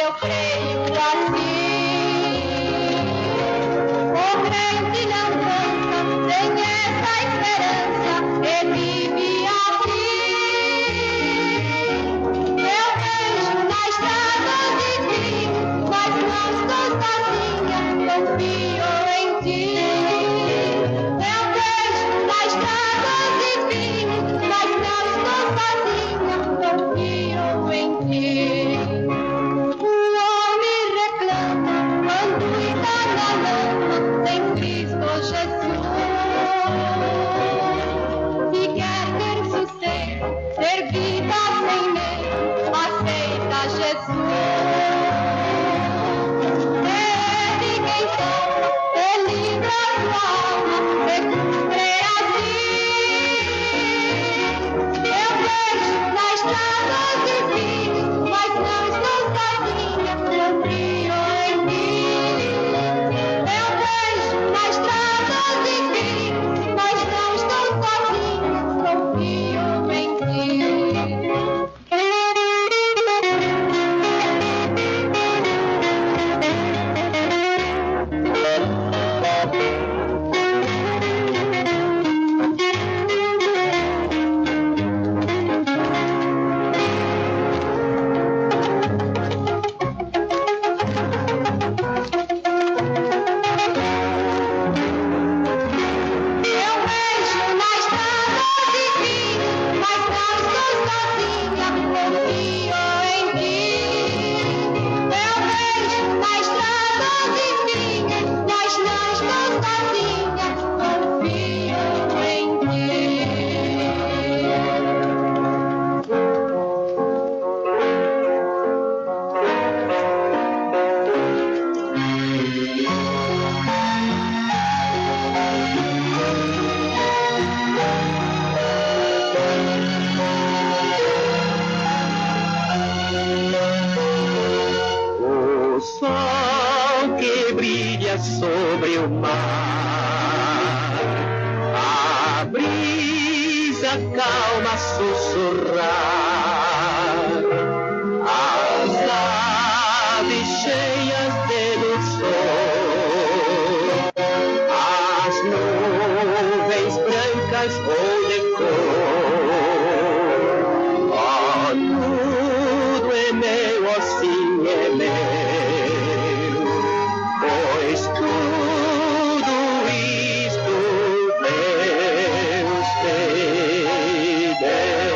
eu creio assim. O crente não cansa sem essa esperança e vive assim. Eu vejo na estrada difícil, mas não estou sozinha, confio em ti. Eu vejo na estrada difícil, mas não estou sozinha, confio em ti. O homem reclama quando está na lama, sem Cristo Jesus. Se quer ter sossego, ter vida sem medo, aceita Jesus. É Ele quem salva, Ele livra a tua alma, se crê assim. Eu vejo na estrada difícil, mas não estou sozinha, confio em ti. Eu vejo na estrada difícil, mas não estou sozinha, confio em ti. Eu vejo na estrada difícil, mas não estou sozinha, confio em ti. Eu vejo na estrada difícil, mas não estou sozinha, confio em ti. O sol que brilha sobre o mar, a brisa calma a sussurrar, as aves cheias de ilusão, as nuvens brancas ou de cor, oh, tudo é meu, assim é meu, pois tudo isto Deus me deu.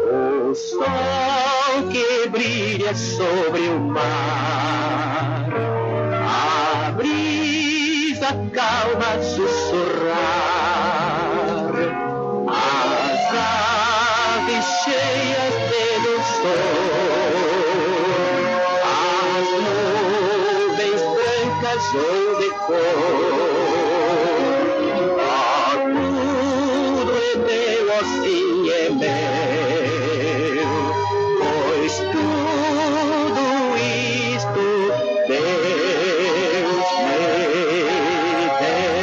O sol que brilha sobre o mar, a brisa calma a sussurrar, as aves cheias de ilusão, as nuvens brancas ou de cor, ah, tudo é meu, assim é meu, pois tudo isto Deus me deu.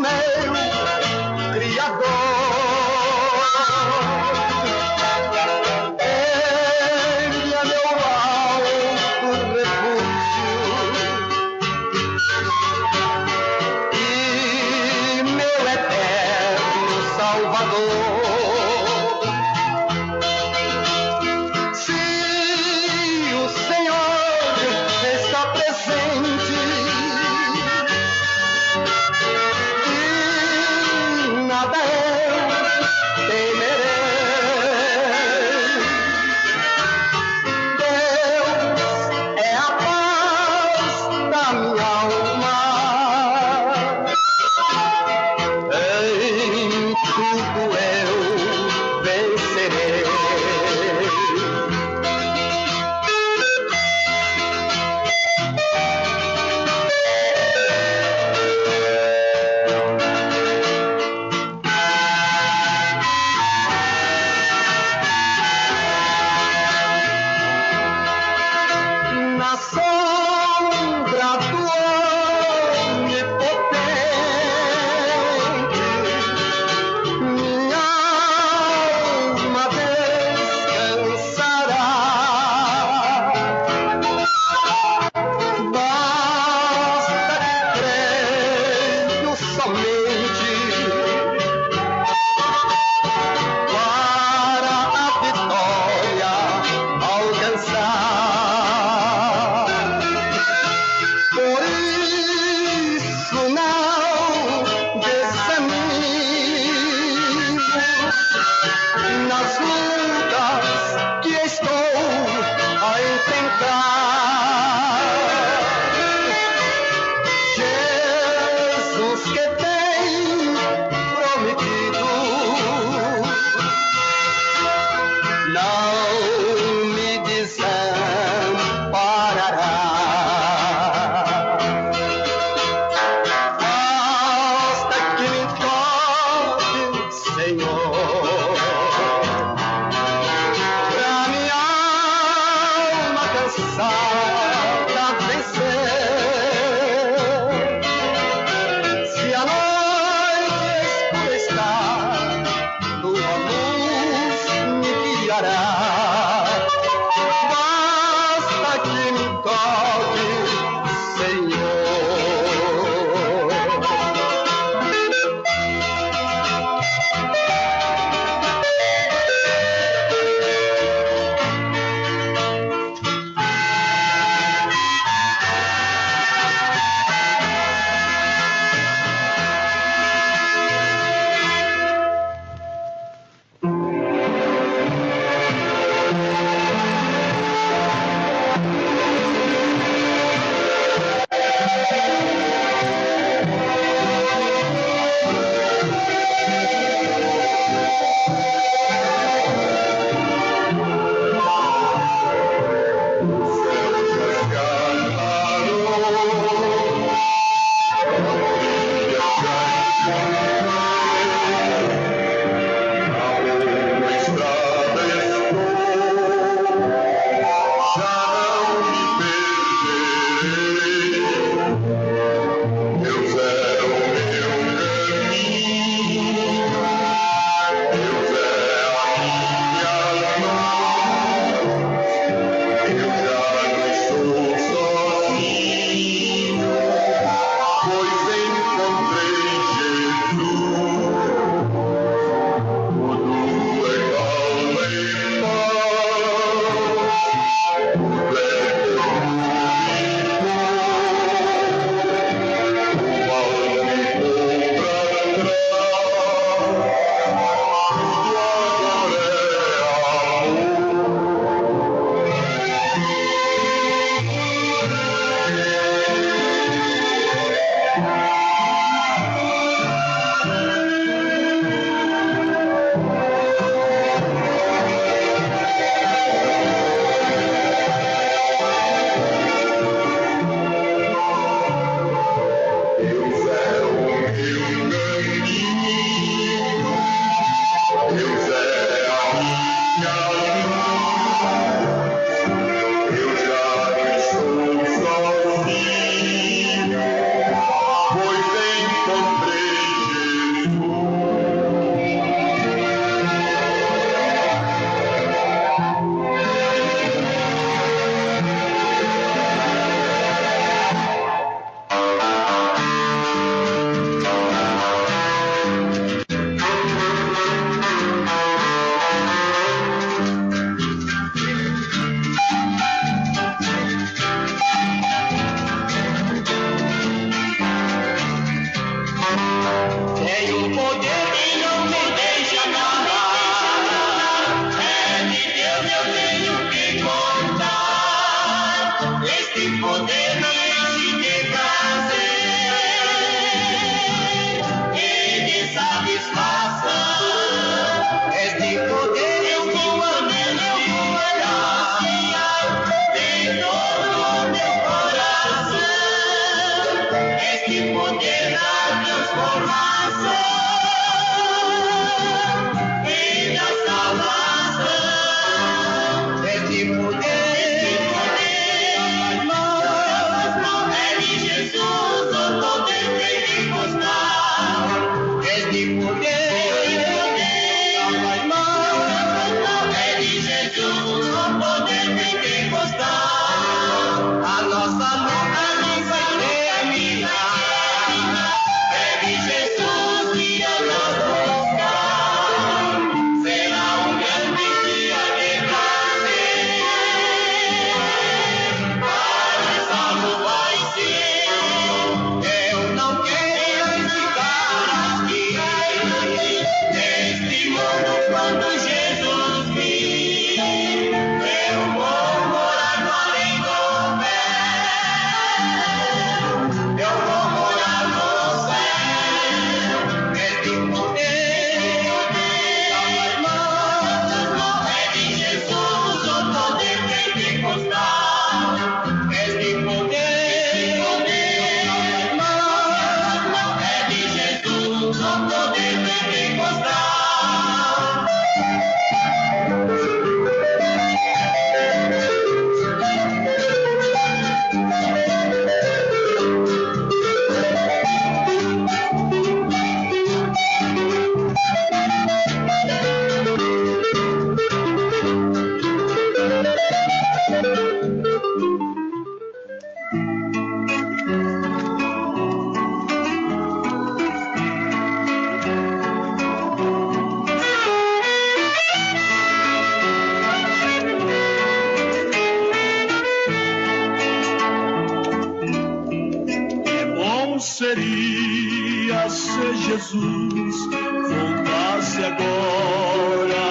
meu Criador. Ele é meu alto refúgio e meu eterno Salvador. Tem um poder que não me deixa calar. É de Deus eu tenho que contar. Este poder me enche de prazer e de satisfação. Este poder eu vou anunciar em todo o meu coração. Este poder da transformação e da salvação. Este poder é de Jesus, o poder pentecostal. Este poder é de Jesus, o poder pentecostal. A nossa luta não vai terminar. É de Jesus que eu não vou buscar. Será um grande dia de prazer. Para salvo vai ser. Eu não quero ficar aqui neste mundo quando Jesus vir. Eu vou morar no além do véu. Eu vou morar no céu. Este poder é de Jesus, o poder pentecostal. Este poder é de Jesus, o poder pentecostal. Que bom seria se Jesus voltasse agora.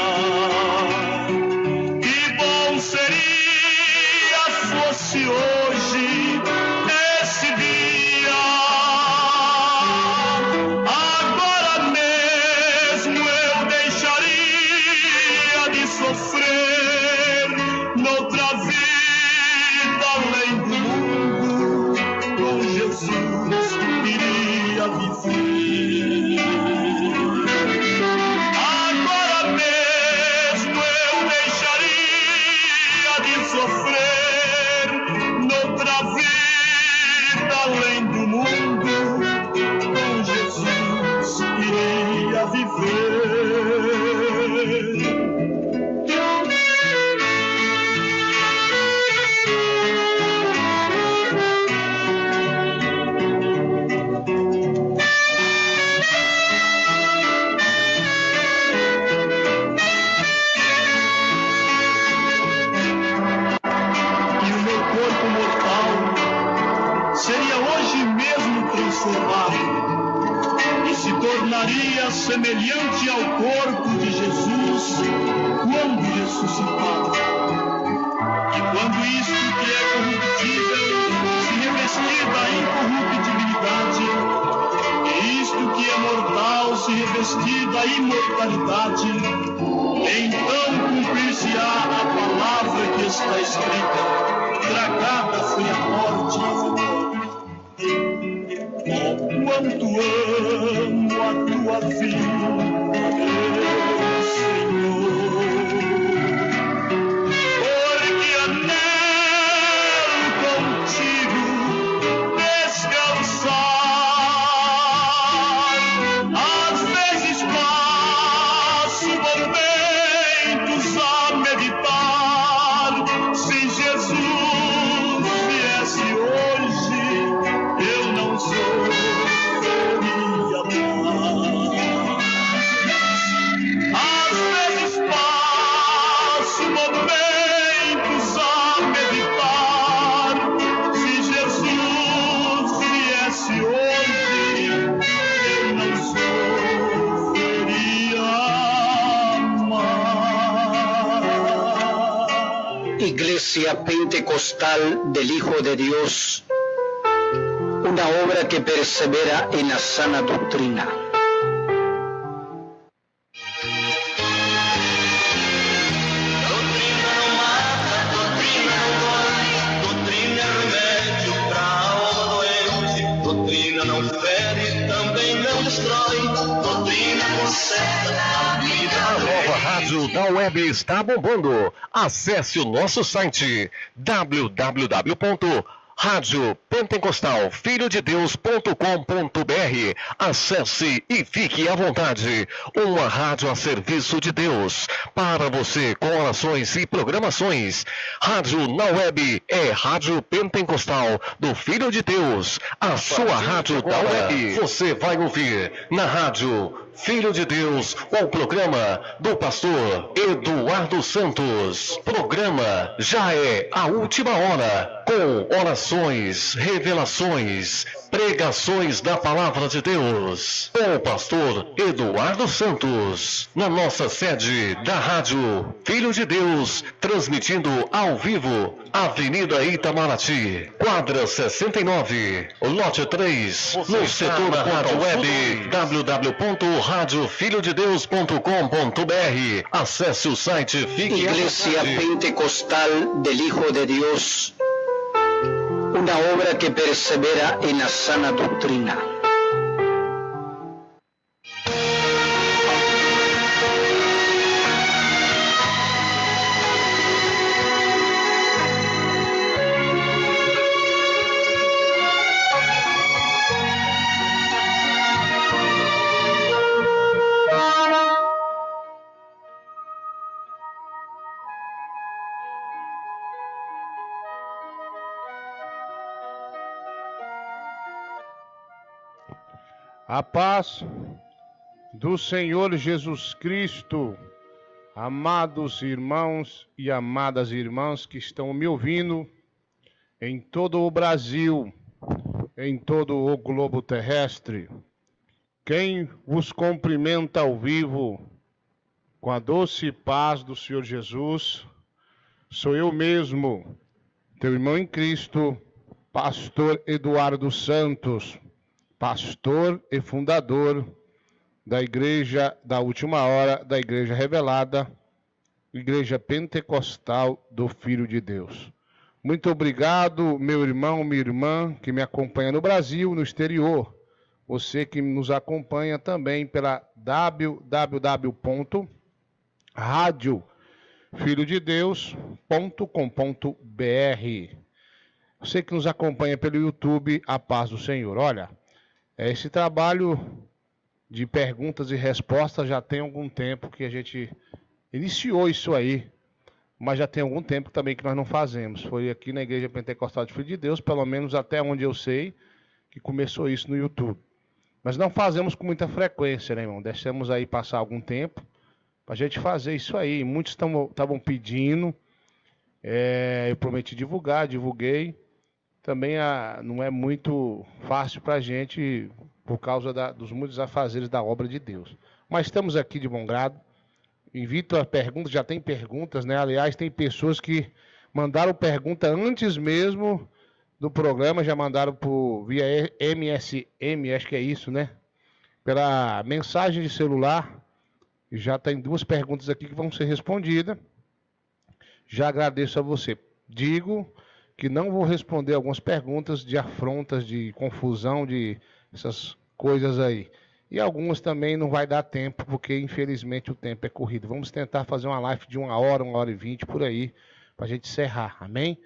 Que bom seria fosse hoje esse dia. Agora mesmo eu deixaria de sofrer noutra vida além do mundo. Com Jesus iria viver. Agora mesmo eu deixaria de sofrer noutra vida além do mundo. Com Jesus iria viver. E o meu corpo mortal seria hoje mesmo transformado e se tornaria semelhante ao corpo de Jesus quando ressuscitado. E quando isto que é corruptível se revestir da incorruptibilidade, e isto que é mortal se revestir da imortalidade, então cumprir-se-á a palavra que está escrita: tragada foi a morte. Oh, quanto amo a tua vida, Senhor, porque anelo contigo descansar. Às vezes passo momentos a meditar. Se Jesus viesse hoje, eu não sofreria mais. Iglesia Pentecostal del Hijo de Dios, una obra que persevera en la sana doctrina. Doutrina não mata, doutrina não dói, doutrina é remédio para a alma doente, doutrina não fere, também não destrói, doutrina conserta a vida. A nova rádio da web está bombando. Acesse o nosso site www.radiopentecostalfilhodedeus.com.br. Acesse e fique à vontade. Uma rádio a serviço de Deus, para você com orações e programações. Rádio na web é Rádio Pentecostal do Filho de Deus, a sua rádio da web. Você vai ouvir na rádio Filho de Deus, o programa do pastor Eduardo Santos. Programa Já é a Última Hora, com orações, revelações, pregações da Palavra de Deus. Com o pastor Eduardo Santos, na nossa sede da rádio Filho de Deus, transmitindo ao vivo, Avenida Itamaraty, quadra 69, lote 3, no setor Rádio Web, www.radiofilhodedeus.com.br. Acesse o site, fique Iglesia Pentecostal del Hijo de Dios, una obra que persevera en la sana doctrina. A paz do Senhor Jesus Cristo, amados irmãos e amadas irmãs que estão me ouvindo em todo o Brasil, em todo o globo terrestre. Quem vos cumprimenta ao vivo com a doce paz do Senhor Jesus, sou eu mesmo, teu irmão em Cristo, pastor Eduardo Santos, pastor e fundador da Igreja da Última Hora, da Igreja Revelada, Igreja Pentecostal do Filho de Deus. Muito obrigado, meu irmão, minha irmã, que me acompanha no Brasil, no exterior. Você que nos acompanha também pela www.radiofilhodedeus.com.br. Você que nos acompanha pelo YouTube, a paz do Senhor. Olha, esse trabalho de perguntas e respostas já tem algum tempo que a gente iniciou isso aí, mas já tem algum tempo também que nós não fazemos. Foi aqui na Igreja Pentecostal do Filho de Deus, pelo menos até onde eu sei, que começou isso no YouTube. Mas não fazemos com muita frequência, né, irmão? Deixamos aí passar algum tempo para a gente fazer isso aí. Muitos estavam pedindo, eu prometi divulgar, divulguei. Também não é muito fácil para a gente, por causa dos muitos afazeres da obra de Deus. Mas estamos aqui de bom grado. Invito a perguntas, já tem perguntas, né? Aliás, tem pessoas que mandaram pergunta antes mesmo do programa, já mandaram via MSM, acho que é isso, né? Pela mensagem de celular. Já tem 2 perguntas aqui que vão ser respondidas. Já agradeço a você. Digo que não vou responder algumas perguntas de afrontas, de confusão, de essas coisas aí. E algumas também não vai dar tempo, porque infelizmente o tempo é corrido. Vamos tentar fazer uma live de 1 hora, 1 hora e 20 por aí, para a gente encerrar, amém?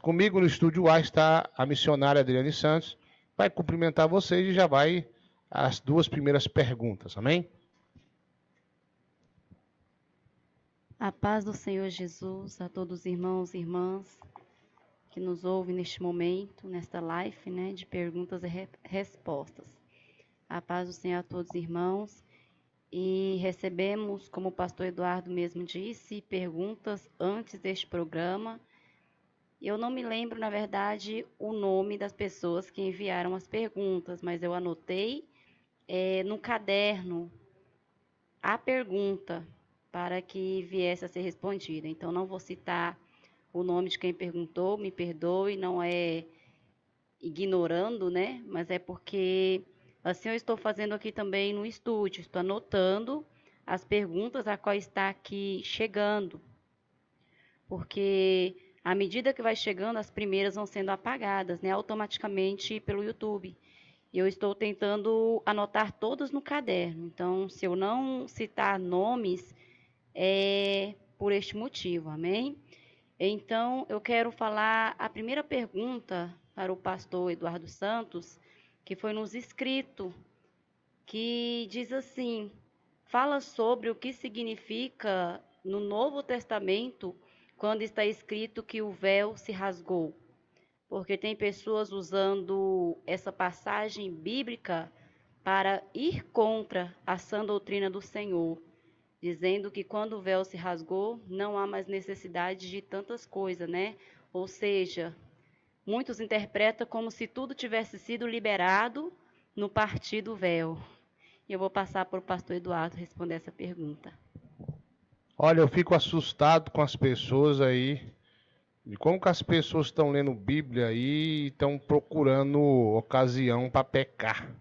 Comigo no estúdio A está a missionária Adriane Santos, vai cumprimentar vocês e já vai as 2 primeiras perguntas, amém? A paz do Senhor Jesus a todos os irmãos e irmãs que nos ouvem neste momento, nesta live, né, de perguntas e respostas. A paz do Senhor a todos os irmãos. E recebemos, como o pastor Eduardo mesmo disse, perguntas antes deste programa. Eu não me lembro, na verdade, o nome das pessoas que enviaram as perguntas, mas eu anotei no caderno a pergunta. para que viesse a ser respondida. Então, não vou citar o nome de quem perguntou, me perdoe, não é ignorando, né? Mas é porque assim eu estou fazendo aqui também no estúdio, estou anotando as perguntas a qual está aqui chegando, porque à medida que vai chegando, as primeiras vão sendo apagadas, né, automaticamente pelo YouTube. E eu estou tentando anotar todas no caderno. Então, se eu não citar nomes, é por este motivo, amém? Então, eu quero falar a primeira pergunta para o pastor Eduardo Santos, que foi nos escrito, que diz assim: fala sobre o que significa no Novo Testamento quando está escrito que o véu se rasgou. Porque tem pessoas usando essa passagem bíblica para ir contra a sã doutrina do Senhor, dizendo que quando o véu se rasgou, não há mais necessidade de tantas coisas, né? Ou seja, muitos interpretam como se tudo tivesse sido liberado no partir do véu. E eu vou passar para o pastor Eduardo responder essa pergunta. Olha, eu fico assustado com as pessoas aí, de como que as pessoas estão lendo Bíblia aí e estão procurando ocasião para pecar.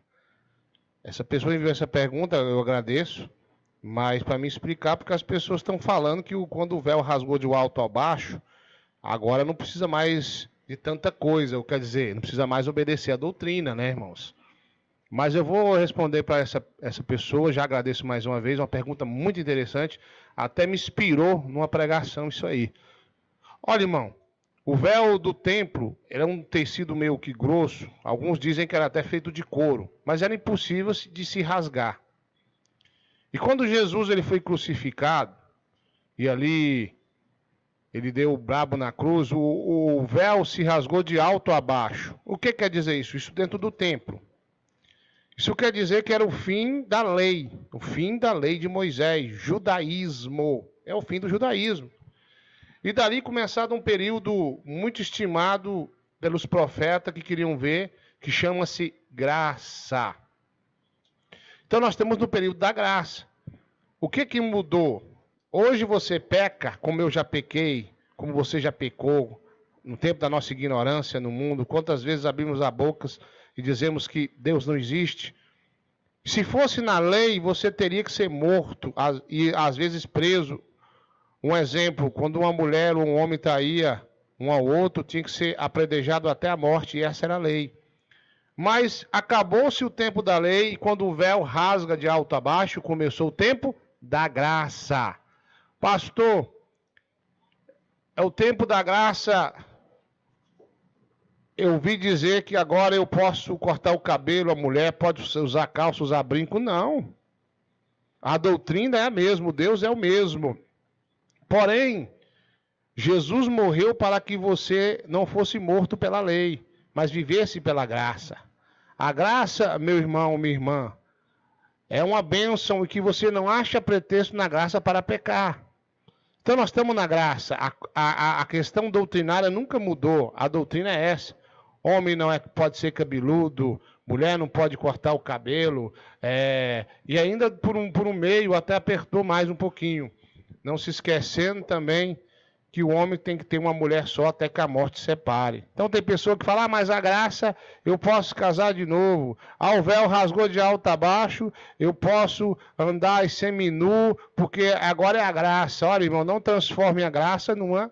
Essa pessoa enviou essa pergunta, eu agradeço, mas para me explicar, porque as pessoas estão falando que quando o véu rasgou de alto a baixo, agora não precisa mais de tanta coisa, quer dizer, não precisa mais obedecer a doutrina, né, irmãos? Mas eu vou responder para essa pessoa, já agradeço mais uma vez, uma pergunta muito interessante, até me inspirou numa pregação isso aí. Olha, irmão, o véu do templo era um tecido meio que grosso, alguns dizem que era até feito de couro, mas era impossível de se rasgar. E quando Jesus ele foi crucificado, e ali ele deu o brabo na cruz, o véu se rasgou de alto a baixo. O que quer dizer isso? Isso dentro do templo. Isso quer dizer que era o fim da lei de Moisés, judaísmo, é o fim do judaísmo. E dali começado um período muito estimado pelos profetas que queriam ver, que chama-se graça. Então nós estamos no período da graça. O que mudou? Hoje você peca, como eu já pequei, como você já pecou, no tempo da nossa ignorância no mundo, quantas vezes abrimos a boca e dizemos que Deus não existe. Se fosse na lei, você teria que ser morto e às vezes preso. Um exemplo, quando uma mulher ou um homem traía um ao outro, tinha que ser apredejado até a morte, e essa era a lei. Mas acabou-se o tempo da lei, e quando o véu rasga de alto a baixo, começou o tempo da graça. Pastor, é o tempo da graça. Eu ouvi dizer que agora eu posso cortar o cabelo, a mulher pode usar calça, usar brinco. Não. A doutrina é a mesma, Deus é o mesmo. Porém, Jesus morreu para que você não fosse morto pela lei, mas vivesse pela graça. A graça, meu irmão, minha irmã, é uma bênção e que você não acha pretexto na graça para pecar. Então nós estamos na graça. A questão doutrinária nunca mudou. A doutrina é essa. Homem não pode ser cabeludo, mulher não pode cortar o cabelo, e ainda por um meio até apertou mais um pouquinho. Não se esquecendo também que o homem tem que ter uma mulher só até que a morte separe. Então tem pessoa que fala, mas a graça, eu posso casar de novo. O véu rasgou de alto a baixo, eu posso andar seminu, porque agora é a graça. Olha, irmão, não transforme a graça numa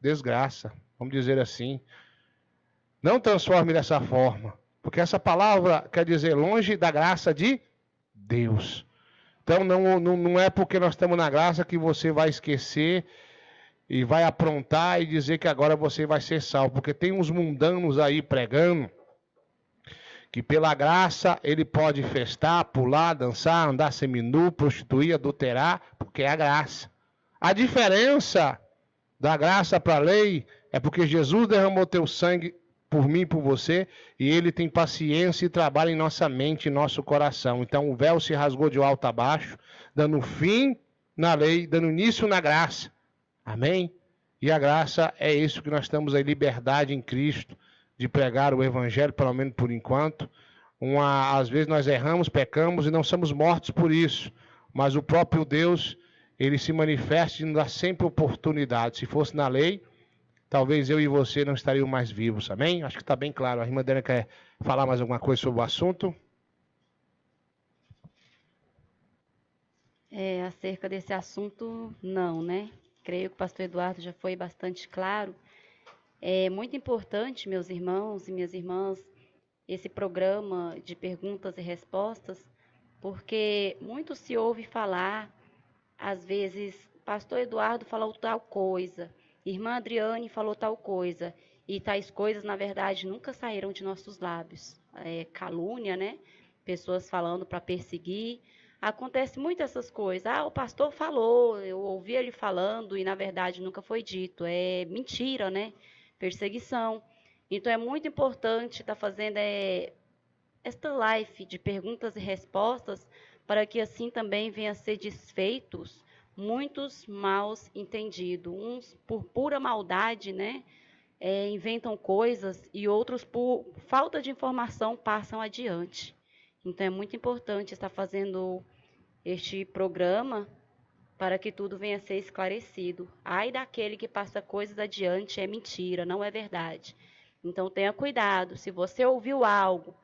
desgraça, vamos dizer assim. Não transforme dessa forma, porque essa palavra quer dizer longe da graça de Deus. Então não é porque nós estamos na graça que você vai esquecer e vai aprontar e dizer que agora você vai ser salvo. Porque tem uns mundanos aí pregando que pela graça ele pode festar, pular, dançar, andar seminu, prostituir, adulterar, porque é a graça. A diferença da graça para a lei é porque Jesus derramou teu sangue por mim e por você, e ele tem paciência e trabalha em nossa mente, em nosso coração. Então o véu se rasgou de alto a baixo, dando fim na lei, dando início na graça. Amém? E a graça é isso que nós estamos aí, liberdade em Cristo, de pregar o evangelho, pelo menos por enquanto. Às vezes nós erramos, pecamos e não somos mortos por isso, mas o próprio Deus, ele se manifeste e nos dá sempre oportunidade. Se fosse na lei, talvez eu e você não estariam mais vivos, amém? Acho que está bem claro. A irmã Dana quer falar mais alguma coisa sobre o assunto? Acerca desse assunto, não, né? Creio que o pastor Eduardo já foi bastante claro. É muito importante, meus irmãos e minhas irmãs, esse programa de perguntas e respostas, porque muito se ouve falar, às vezes, pastor Eduardo falou tal coisa, irmã Adriane falou tal coisa, e tais coisas, na verdade, nunca saíram de nossos lábios. Calúnia, né? Pessoas falando para perseguir. Acontece muito essas coisas. O pastor falou, eu ouvi ele falando, e na verdade nunca foi dito. É mentira, né? Perseguição. Então é muito importante estar fazendo esta live de perguntas e respostas, para que assim também venha a ser desfeitos muitos maus entendidos. Uns por pura maldade, né? Inventam coisas, e outros por falta de informação passam adiante. Então é muito importante estar fazendo este programa para que tudo venha a ser esclarecido. Ai daquele que passa coisas adiante, é mentira, não é verdade. Então tenha cuidado. Se você ouviu algo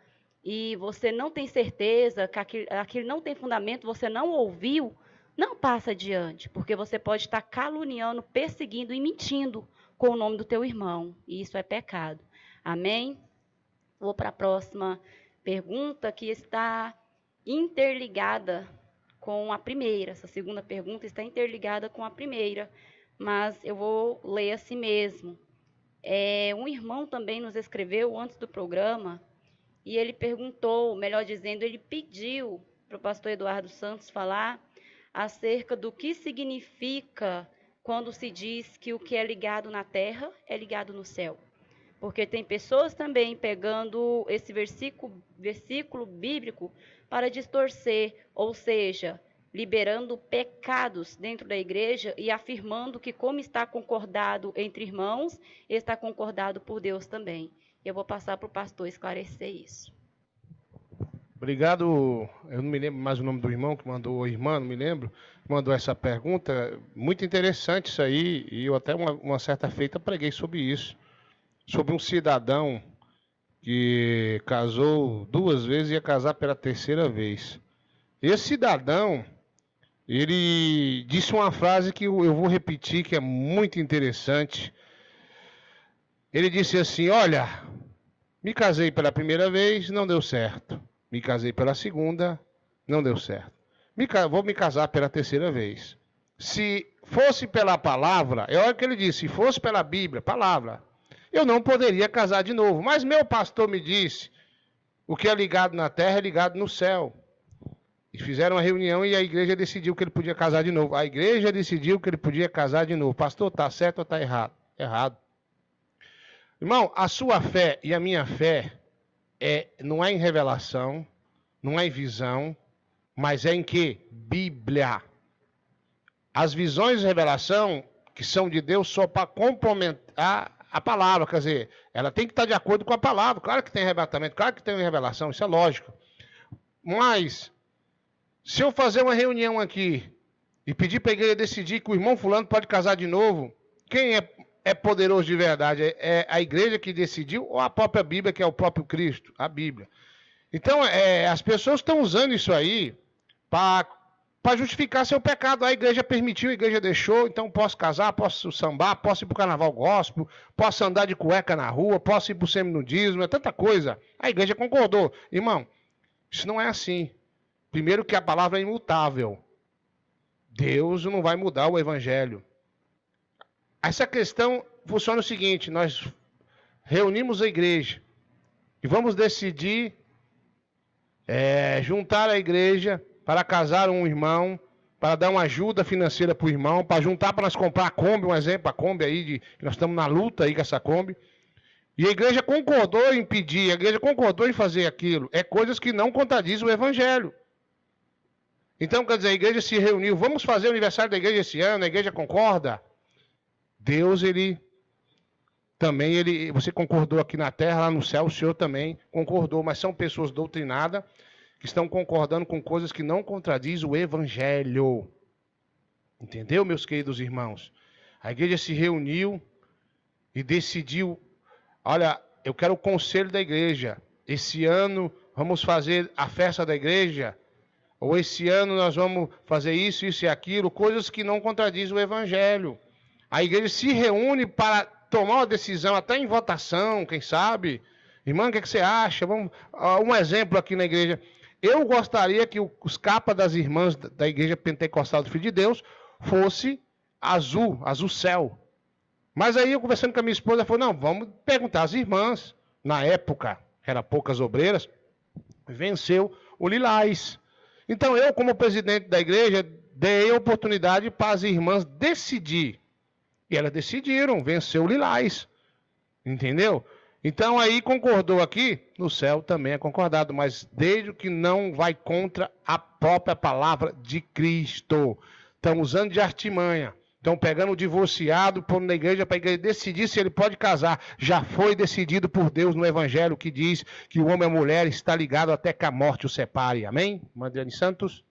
e você não tem certeza que aquilo não tem fundamento, você não ouviu, não passa adiante, porque você pode estar caluniando, perseguindo e mentindo com o nome do teu irmão, e isso é pecado. Amém? Vou para a próxima pergunta, que está interligada com a primeira. Essa segunda pergunta está interligada com a primeira, mas eu vou ler assim mesmo. Um irmão também nos escreveu antes do programa, e ele perguntou, melhor dizendo, ele pediu para o pastor Eduardo Santos falar acerca do que significa quando se diz que o que é ligado na terra é ligado no céu. Porque tem pessoas também pegando esse versículo bíblico para distorcer, ou seja, liberando pecados dentro da igreja e afirmando que, como está concordado entre irmãos, está concordado por Deus também. Eu vou passar para o pastor esclarecer isso. Obrigado. Eu não me lembro mais o nome do irmão que mandou, ou irmã, não me lembro, que mandou essa pergunta. Muito interessante isso aí, e eu até uma certa feita preguei sobre isso. Sobre um cidadão que casou 2 vezes e ia casar pela 3ª vez. Esse cidadão, ele disse uma frase que eu vou repetir, que é muito interessante. Ele disse assim: olha, me casei pela 1ª vez, não deu certo. Me casei pela 2ª, não deu certo. Vou me casar pela 3ª vez. Se fosse pela palavra, é hora que ele disse, se fosse pela Bíblia, palavra, eu não poderia casar de novo. Mas meu pastor me disse, o que é ligado na terra é ligado no céu. E fizeram uma reunião e a igreja decidiu que ele podia casar de novo. A igreja decidiu que ele podia casar de novo. Pastor, está certo ou está errado? Errado. Irmão, a sua fé e a minha fé não é em revelação, não é em visão, mas é em quê? Bíblia. As visões de revelação, que são de Deus, só para complementar a palavra, quer dizer, ela tem que estar de acordo com a palavra. Claro que tem arrebatamento, claro que tem revelação, isso é lógico. Mas, se eu fazer uma reunião aqui e pedir para a igreja decidir que o irmão fulano pode casar de novo, quem é poderoso de verdade? É a igreja que decidiu ou a própria Bíblia, que é o próprio Cristo? A Bíblia. Então, as pessoas estão usando isso aí para justificar seu pecado. A igreja permitiu, a igreja deixou, então posso casar, posso sambar, posso ir para o carnaval gospel, posso andar de cueca na rua, posso ir para o seminudismo, é tanta coisa. A igreja concordou. Irmão, isso não é assim. Primeiro que a palavra é imutável. Deus não vai mudar o evangelho. Essa questão funciona o seguinte: nós reunimos a igreja e vamos decidir juntar a igreja para casar um irmão, para dar uma ajuda financeira para o irmão, para juntar para nós comprar a Kombi, um exemplo, a Kombi aí, nós estamos na luta aí com essa Kombi. E a igreja concordou em pedir, a igreja concordou em fazer aquilo. É coisas que não contradizem o evangelho. Então, quer dizer, a igreja se reuniu, vamos fazer o aniversário da igreja esse ano, a igreja concorda. Deus, você concordou aqui na terra, lá no céu, o Senhor também concordou, mas são pessoas doutrinadas que estão concordando com coisas que não contradizem o evangelho. Entendeu, meus queridos irmãos? A igreja se reuniu e decidiu, olha, eu quero o conselho da igreja. Esse ano vamos fazer a festa da igreja, ou esse ano nós vamos fazer isso, isso e aquilo, coisas que não contradizem o evangelho. A igreja se reúne para tomar uma decisão, até em votação, quem sabe. Irmã, o que você acha? Vamos, um exemplo aqui na igreja. Eu gostaria que os capas das irmãs da igreja pentecostal do Filho de Deus fosse azul, azul céu. Mas aí eu conversando com a minha esposa, ela falou, não, vamos perguntar às irmãs. Na época, eram poucas obreiras, venceu o lilás. Então eu, como presidente da igreja, dei a oportunidade para as irmãs decidir. E elas decidiram, venceu o lilás. Entendeu? Então aí concordou aqui, no céu também é concordado, mas desde que não vai contra a própria palavra de Cristo. Estão usando de artimanha. Estão pegando o divorciado, pondo na igreja para a igreja decidir se ele pode casar. Já foi decidido por Deus no Evangelho que diz que o homem e a mulher está ligado até que a morte o separe. Amém? Madriane Santos.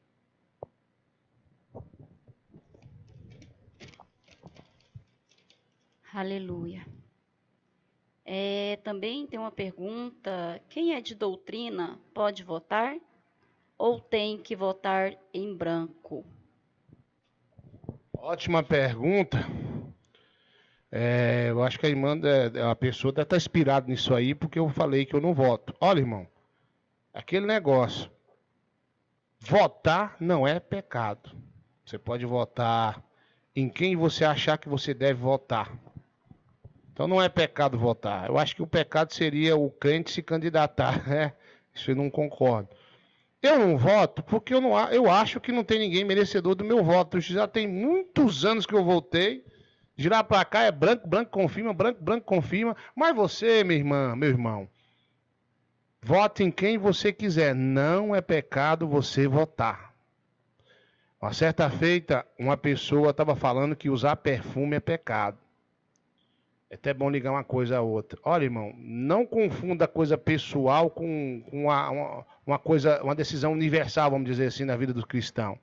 Aleluia. Também tem uma pergunta: quem é de doutrina pode votar ou tem que votar em branco? Ótima pergunta. Eu acho que a irmã, a pessoa deve estar inspirada nisso aí, porque eu falei que eu não voto. Olha, irmão, aquele negócio. Votar não é pecado. Você pode votar em quem você achar que você deve votar. Então não é pecado votar. Eu acho que o pecado seria o crente se candidatar, né? Isso eu não concordo. Eu não voto porque eu acho que não tem ninguém merecedor do meu voto. Já tem muitos anos que eu votei. De lá para cá é branco, branco confirma, branco, branco confirma. Mas você, minha irmã, meu irmão, vote em quem você quiser. Não é pecado você votar. Uma certa feita, uma pessoa estava falando que usar perfume é pecado. É até bom ligar uma coisa a outra. Olha, irmão, não confunda coisa pessoal com uma decisão universal, vamos dizer assim, na vida do cristão.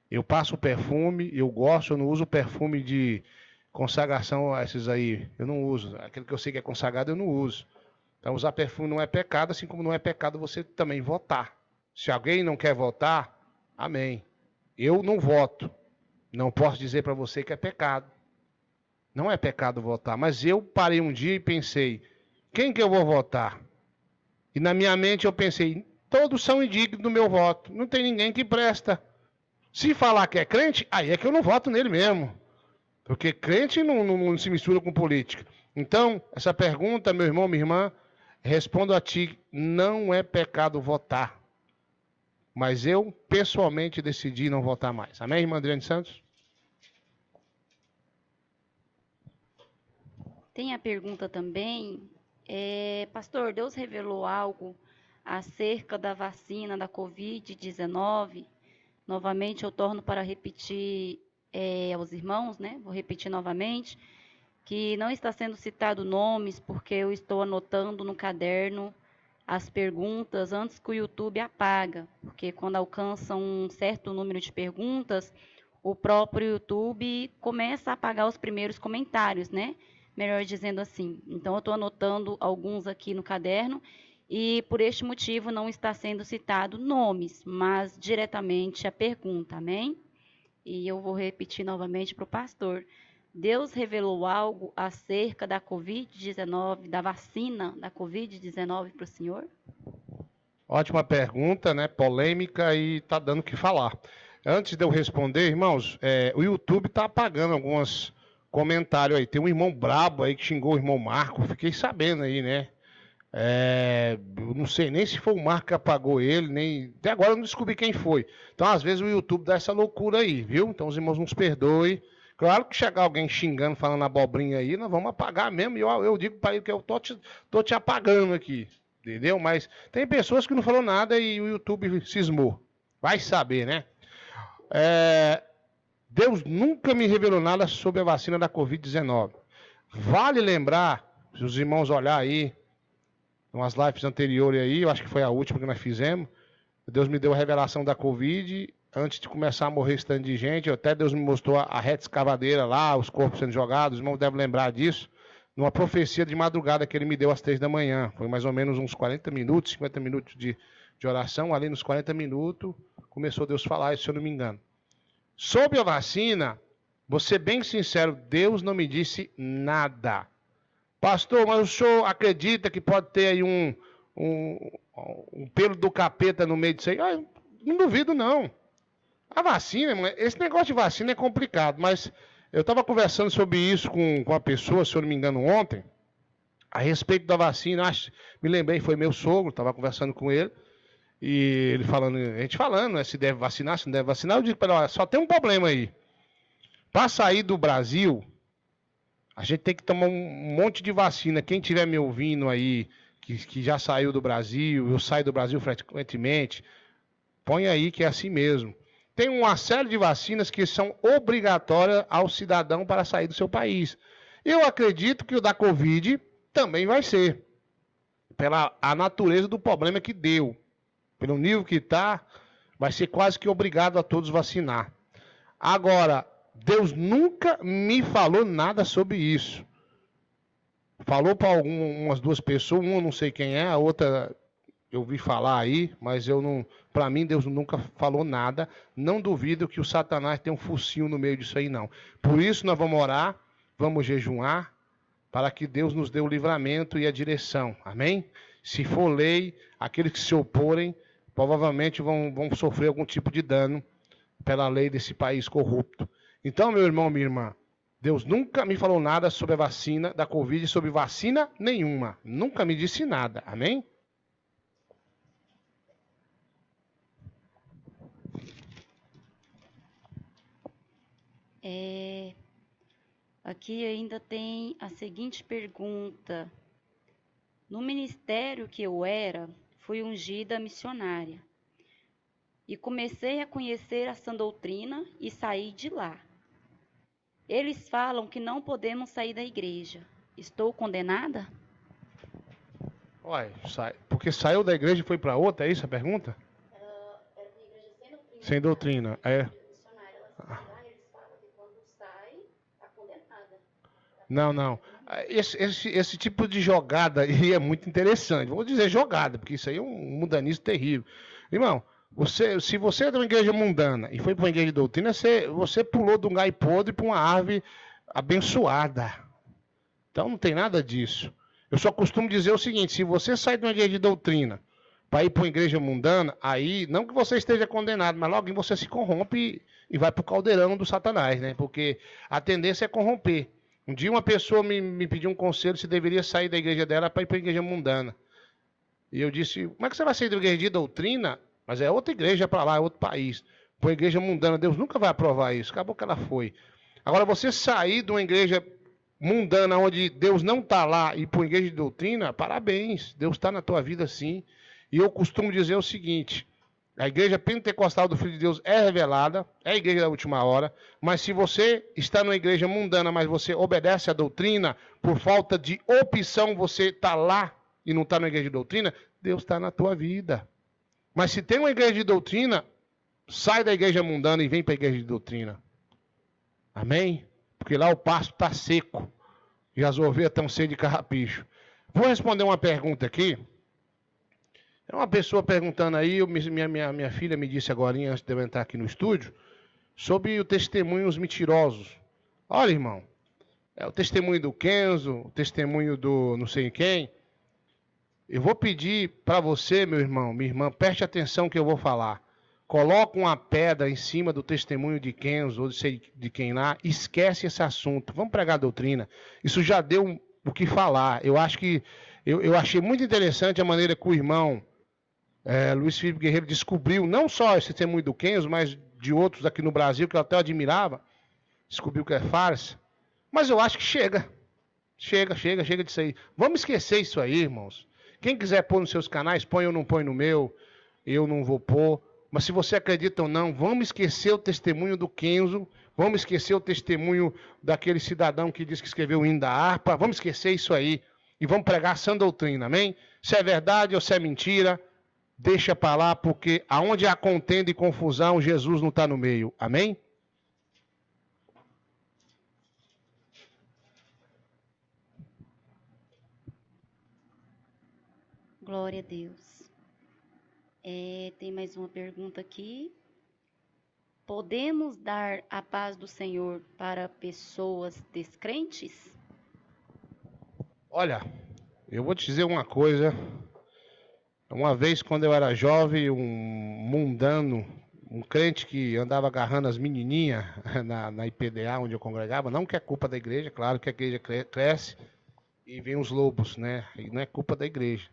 Eu passo perfume, eu gosto, eu não uso perfume de consagração, esses aí, eu não uso. Aquele que eu sei que é consagrado, eu não uso. Então, usar perfume não é pecado, assim como não é pecado você também votar. Se alguém não quer votar, amém. Eu não voto. Não posso dizer para você que é pecado. Não é pecado votar, mas eu parei um dia e pensei, quem que eu vou votar? E na minha mente eu pensei, todos são indignos do meu voto, não tem ninguém que presta. Se falar que é crente, aí é que eu não voto nele mesmo. Porque crente não se mistura com política. Então, essa pergunta, meu irmão, minha irmã, respondo a ti, não é pecado votar. Mas eu, pessoalmente, decidi não votar mais. Amém, irmã Adriane Santos? Tem a pergunta também, pastor, Deus revelou algo acerca da vacina da Covid-19? Novamente eu torno para repetir aos irmãos, né? Vou repetir novamente, que não está sendo citado nomes, porque eu estou anotando no caderno as perguntas antes que o YouTube apaga, porque quando alcança um certo número de perguntas, o próprio YouTube começa a apagar os primeiros comentários, né? Melhor dizendo assim. Então, eu estou anotando alguns aqui no caderno e, por este motivo, não está sendo citado nomes, mas diretamente a pergunta, amém? E eu vou repetir novamente para o pastor. Deus revelou algo acerca da Covid-19, da vacina da Covid-19 para o senhor? Ótima pergunta, né? Polêmica e está dando o que falar. Antes de eu responder, irmãos, o YouTube está apagando alguns comentários aí. Tem um irmão brabo aí que xingou o irmão Marco, fiquei sabendo aí, né? Eu não sei nem se foi o Marco que apagou ele, nem até agora eu não descobri quem foi. Então, às vezes, o YouTube dá essa loucura aí, viu? Então, os irmãos nos perdoem. Claro que chegar alguém xingando, falando abobrinha aí, nós vamos apagar mesmo. E eu digo para ele que eu tô te apagando aqui, entendeu? Mas tem pessoas que não falaram nada e o YouTube cismou. Vai saber, né? Deus nunca me revelou nada sobre a vacina da Covid-19. Vale lembrar, se os irmãos olharem aí, umas lives anteriores aí, eu acho que foi a última que nós fizemos, Deus me deu a revelação da Covid antes de começar a morrer esse tanto de gente, até Deus me mostrou a reta escavadeira lá, os corpos sendo jogados, os irmãos devem lembrar disso, numa profecia de madrugada que ele me deu às 3 da manhã. Foi mais ou menos uns 40 minutos, 50 minutos de oração. Ali nos 40 minutos, começou Deus a falar isso, se eu não me engano. Sobre a vacina, vou ser bem sincero, Deus não me disse nada. Pastor, mas o senhor acredita que pode ter aí um pelo do capeta no meio disso aí? Ah, não duvido, não. A vacina, esse negócio de vacina é complicado, mas eu estava conversando sobre isso com uma pessoa, se eu não me engano, ontem, a respeito da vacina. Me lembrei, foi meu sogro, estava conversando com ele, e ele falando, a gente falando, né, se deve vacinar, se não deve vacinar. Eu digo para ele, olha, só tem um problema aí. Para sair do Brasil, a gente tem que tomar um monte de vacina. Quem estiver me ouvindo aí, que já saiu do Brasil, eu saio do Brasil frequentemente, põe aí que é assim mesmo. Tem uma série de vacinas que são obrigatórias ao cidadão para sair do seu país. Eu acredito que o da Covid também vai ser, pela a natureza do problema que deu. Pelo nível que está, vai ser quase que obrigado a todos vacinar. Agora, Deus nunca me falou nada sobre isso. Falou para umas duas pessoas, uma eu não sei quem é, a outra eu ouvi falar aí, mas eu não. Para mim, Deus nunca falou nada. Não duvido que o Satanás tenha um focinho no meio disso aí, não. Por isso, nós vamos orar, vamos jejuar, para que Deus nos dê o livramento e a direção. Amém? Se for lei, aqueles que se oporem, provavelmente vão sofrer algum tipo de dano pela lei desse país corrupto. Então, meu irmão, minha irmã, Deus nunca me falou nada sobre a vacina da Covid, sobre vacina nenhuma. Nunca me disse nada. Amém? Aqui ainda tem a seguinte pergunta. No ministério que eu era, fui ungida missionária. E comecei a conhecer a sã doutrina e saí de lá. Eles falam que não podemos sair da igreja. Estou condenada? Uai, porque saiu da igreja e foi para outra, é isso a pergunta? Era uma igreja sem doutrina. Sem doutrina, é. Eles falam que quando sai, está condenada. Não. Esse tipo de jogada aí é muito interessante. Vou dizer jogada, porque isso aí é um mundanismo terrível. Irmão, se você é de uma igreja mundana e foi para uma igreja de doutrina, você pulou de um gai podre para uma árvore abençoada. Então não tem nada disso. Eu só costumo dizer o seguinte, se você sai de uma igreja de doutrina para ir para uma igreja mundana, aí, não que você esteja condenado, mas logo você se corrompe e vai para o caldeirão do Satanás, né? Porque a tendência é corromper. Um dia uma pessoa me pediu um conselho se deveria sair da igreja dela para ir para a igreja mundana. E eu disse, como é que você vai sair da igreja de doutrina? Mas é outra igreja para lá, é outro país. Para a igreja mundana, Deus nunca vai aprovar isso. Acabou que ela foi. Agora, você sair de uma igreja mundana, onde Deus não está lá, e para uma igreja de doutrina, parabéns. Deus está na tua vida sim. E eu costumo dizer o seguinte, a igreja pentecostal do Filho de Deus é revelada, é a igreja da última hora, mas se você está numa igreja mundana, mas você obedece à doutrina, por falta de opção, você está lá e não está na igreja de doutrina, Deus está na tua vida. Mas se tem uma igreja de doutrina, sai da igreja mundana e vem para a igreja de doutrina. Amém? Porque lá o pasto está seco e as ovelhas estão cheias de carrapicho. Vou responder uma pergunta aqui. É uma pessoa perguntando aí, minha filha me disse agora, antes de eu entrar aqui no estúdio, sobre o testemunho dos mentirosos. Olha, irmão, é o testemunho do Kenzo, o testemunho do não sei quem. Eu vou pedir para você, meu irmão, minha irmã, preste atenção que eu vou falar. Coloca uma pedra em cima do testemunho de Kenzo, ou de sei de quem lá, esquece esse assunto. Vamos pregar a doutrina. Isso já deu o que falar. Eu acho que eu achei muito interessante a maneira que o irmão Luiz Felipe Guerreiro descobriu, não só esse testemunho do Kenzo, mas de outros aqui no Brasil, que eu até admirava. Descobriu que é farsa. Mas eu acho que chega. Chega disso aí. Vamos esquecer isso aí, irmãos. Quem quiser pôr nos seus canais, põe ou não põe no meu. Eu não vou pôr. Mas se você acredita ou não, vamos esquecer o testemunho do Kenzo. Vamos esquecer o testemunho daquele cidadão que disse que escreveu o hino da harpa. Vamos esquecer isso aí. E vamos pregar a sã doutrina, amém? Se é verdade ou se é mentira, deixa para lá, porque aonde há contenda e confusão, Jesus não está no meio. Amém? Glória a Deus. Tem mais uma pergunta aqui. Podemos dar a paz do Senhor para pessoas descrentes? Olha, eu vou te dizer uma coisa. Uma vez, quando eu era jovem, um mundano, um crente que andava agarrando as menininhas na IPDA, onde eu congregava, não que é culpa da igreja, claro que a igreja cresce e vem os lobos, né? E não é culpa da igreja.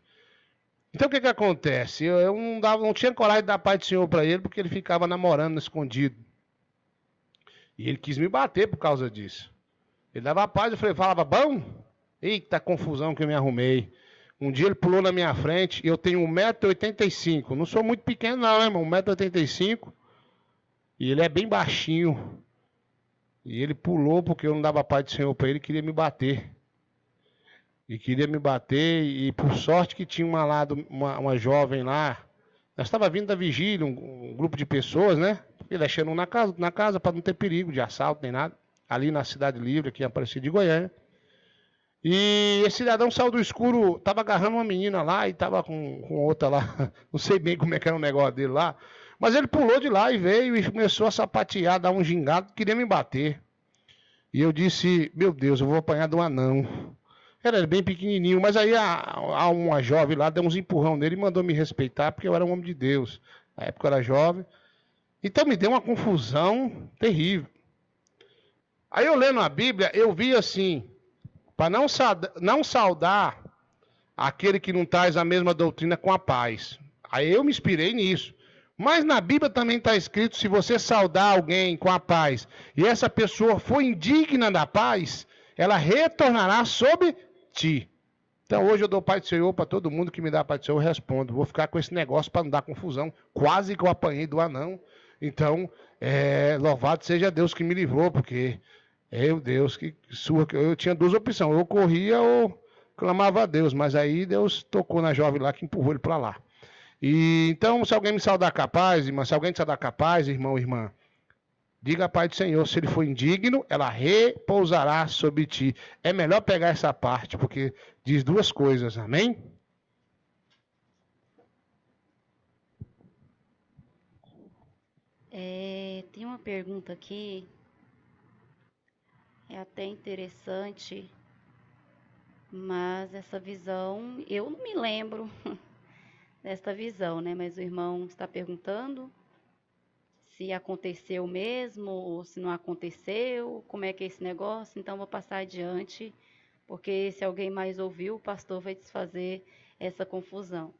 Então o que acontece? Eu não tinha coragem de dar paz do Senhor para ele, porque ele ficava namorando escondido. E ele quis me bater por causa disso. Ele dava paz, falava, bom? Eita confusão que eu me arrumei. Um dia ele pulou na minha frente, eu tenho 1,85 m. Não sou muito pequeno não, né, irmão? 1,85 m. E ele é bem baixinho. E ele pulou porque eu não dava paz do Senhor para ele, queria me bater. E por sorte que tinha uma jovem lá. Nós estava vindo da vigília, um grupo de pessoas, né? E deixando na casa para não ter perigo de assalto nem nada. Ali na Cidade Livre, aqui em Aparecida de Goiânia. E esse cidadão saiu do escuro, estava agarrando uma menina lá e estava com outra lá. Não sei bem como é que era o negócio dele lá. Mas ele pulou de lá e veio e começou a sapatear, dar um gingado, queria me bater. E eu disse, meu Deus, eu vou apanhar de um anão. Era bem pequenininho, mas aí uma jovem lá deu uns empurrão nele e mandou me respeitar, porque eu era um homem de Deus. Na época eu era jovem. Então me deu uma confusão terrível. Aí eu lendo a Bíblia, eu vi assim, para não saudar aquele que não traz a mesma doutrina com a paz. Aí eu me inspirei nisso. Mas na Bíblia também está escrito, se você saudar alguém com a paz, e essa pessoa for indigna da paz, ela retornará sobre ti. Então hoje eu dou paz do Senhor para todo mundo que me dá paz do Senhor, eu respondo. Vou ficar com esse negócio para não dar confusão. Quase que eu apanhei do anão. Então, louvado seja Deus que me livrou, porque Deus que surra. Eu tinha duas opções, ou corria ou clamava a Deus, mas aí Deus tocou na jovem lá que empurrou ele para lá. E então, se alguém me saudar capaz, irmã, se alguém te saudar capaz, irmão, irmã, diga a paz do Senhor, se ele for indigno, ela repousará sobre ti. É melhor pegar essa parte, porque diz duas coisas, amém? Tem uma pergunta aqui, é até interessante, mas essa visão, eu não me lembro dessa visão, né? Mas o irmão está perguntando se aconteceu mesmo ou se não aconteceu, como é que é esse negócio. Então vou passar adiante, porque se alguém mais ouviu, o pastor vai desfazer essa confusão.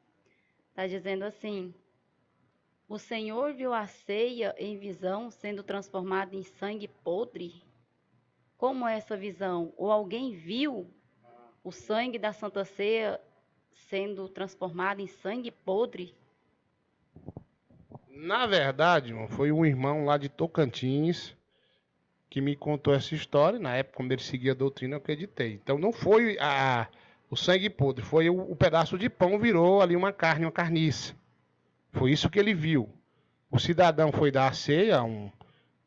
Está dizendo assim: o Senhor viu a ceia em visão sendo transformada em sangue podre? Como é essa visão? Ou alguém viu o sangue da Santa Ceia sendo transformado em sangue podre? Na verdade, irmão, foi um irmão lá de Tocantins que me contou essa história. Na época, quando ele seguia a doutrina, eu acreditei. Então não foi o sangue podre, foi o pedaço de pão virou ali uma carne, uma carniça. Foi isso que ele viu. O cidadão foi dar a ceia,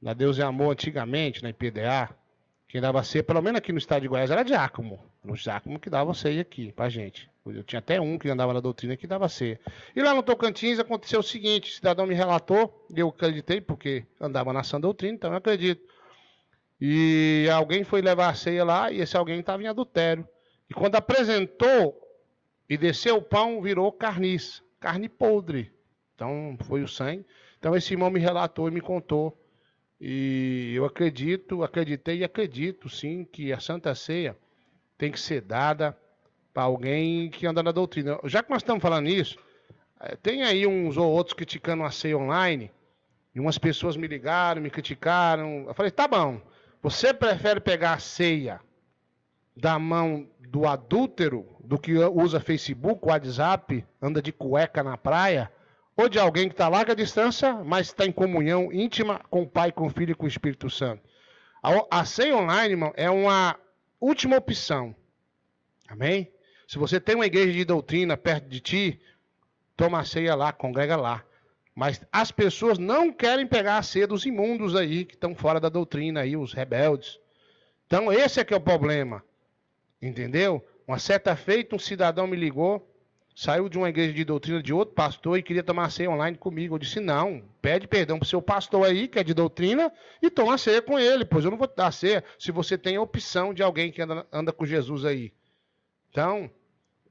na Deus e Amor antigamente, na IPDA. Quem dava ceia, pelo menos aqui no estado de Goiás, era diácono. No diácono que dava ceia aqui pra gente. Eu tinha até um que andava na doutrina que dava ceia. E lá no Tocantins aconteceu o seguinte: o cidadão me relatou, eu acreditei, porque andava na sã doutrina, então eu acredito. E alguém foi levar a ceia lá, e esse alguém estava em adultério. E quando apresentou e desceu o pão, virou carniça, carne podre. Então foi o sangue. Então esse irmão me relatou e me contou. E eu acreditei e acredito sim que a Santa Ceia tem que ser dada para alguém que anda na doutrina. Já que nós estamos falando nisso, tem aí uns ou outros criticando a ceia online, e umas pessoas me ligaram, me criticaram. Eu falei, tá bom, você prefere pegar a ceia da mão do adúltero, do que usa Facebook, WhatsApp, anda de cueca na praia, ou de alguém que está larga a distância, mas está em comunhão íntima com o Pai, com o Filho e com o Espírito Santo? A ceia online, irmão, é uma última opção. Amém? Se você tem uma igreja de doutrina perto de ti, toma a ceia lá, congrega lá. Mas as pessoas não querem pegar a ceia dos imundos aí, que estão fora da doutrina aí, os rebeldes. Então esse é que é o problema. Entendeu? Uma certa feita, um cidadão me ligou, saiu de uma igreja de doutrina de outro pastor e queria tomar ceia online comigo. Eu disse, não, pede perdão pro seu pastor aí, que é de doutrina, e toma ceia com ele, pois eu não vou te dar ceia se você tem a opção de alguém que anda com Jesus aí. Então,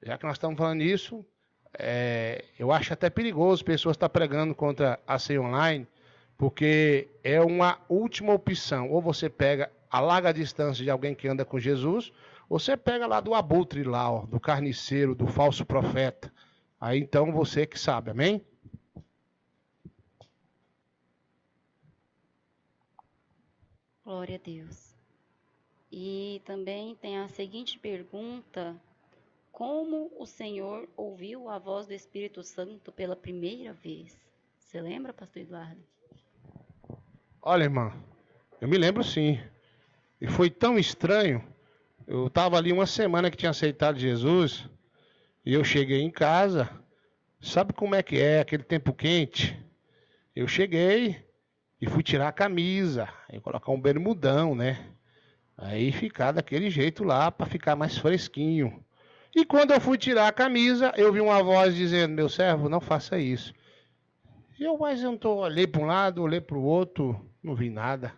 já que nós estamos falando nisso, eu acho até perigoso pessoas estar pregando contra a ceia online, porque é uma última opção. Ou você pega a larga distância de alguém que anda com Jesus, ou você pega lá do abutre lá, ó, do carniceiro, do falso profeta. Aí então você que sabe, amém? Glória a Deus. E também tem a seguinte pergunta: como o Senhor ouviu a voz do Espírito Santo pela primeira vez? Você lembra, pastor Eduardo? Olha, irmã, eu me lembro sim. E foi tão estranho. Eu estava ali uma semana que tinha aceitado Jesus, e eu cheguei em casa. Sabe como é que é aquele tempo quente? Eu cheguei e fui tirar a camisa, e colocar um bermudão, né? Aí ficar daquele jeito lá para ficar mais fresquinho. E quando eu fui tirar a camisa, eu vi uma voz dizendo: meu servo, não faça isso. Mas eu não tô, olhei para um lado, olhei para o outro, não vi nada.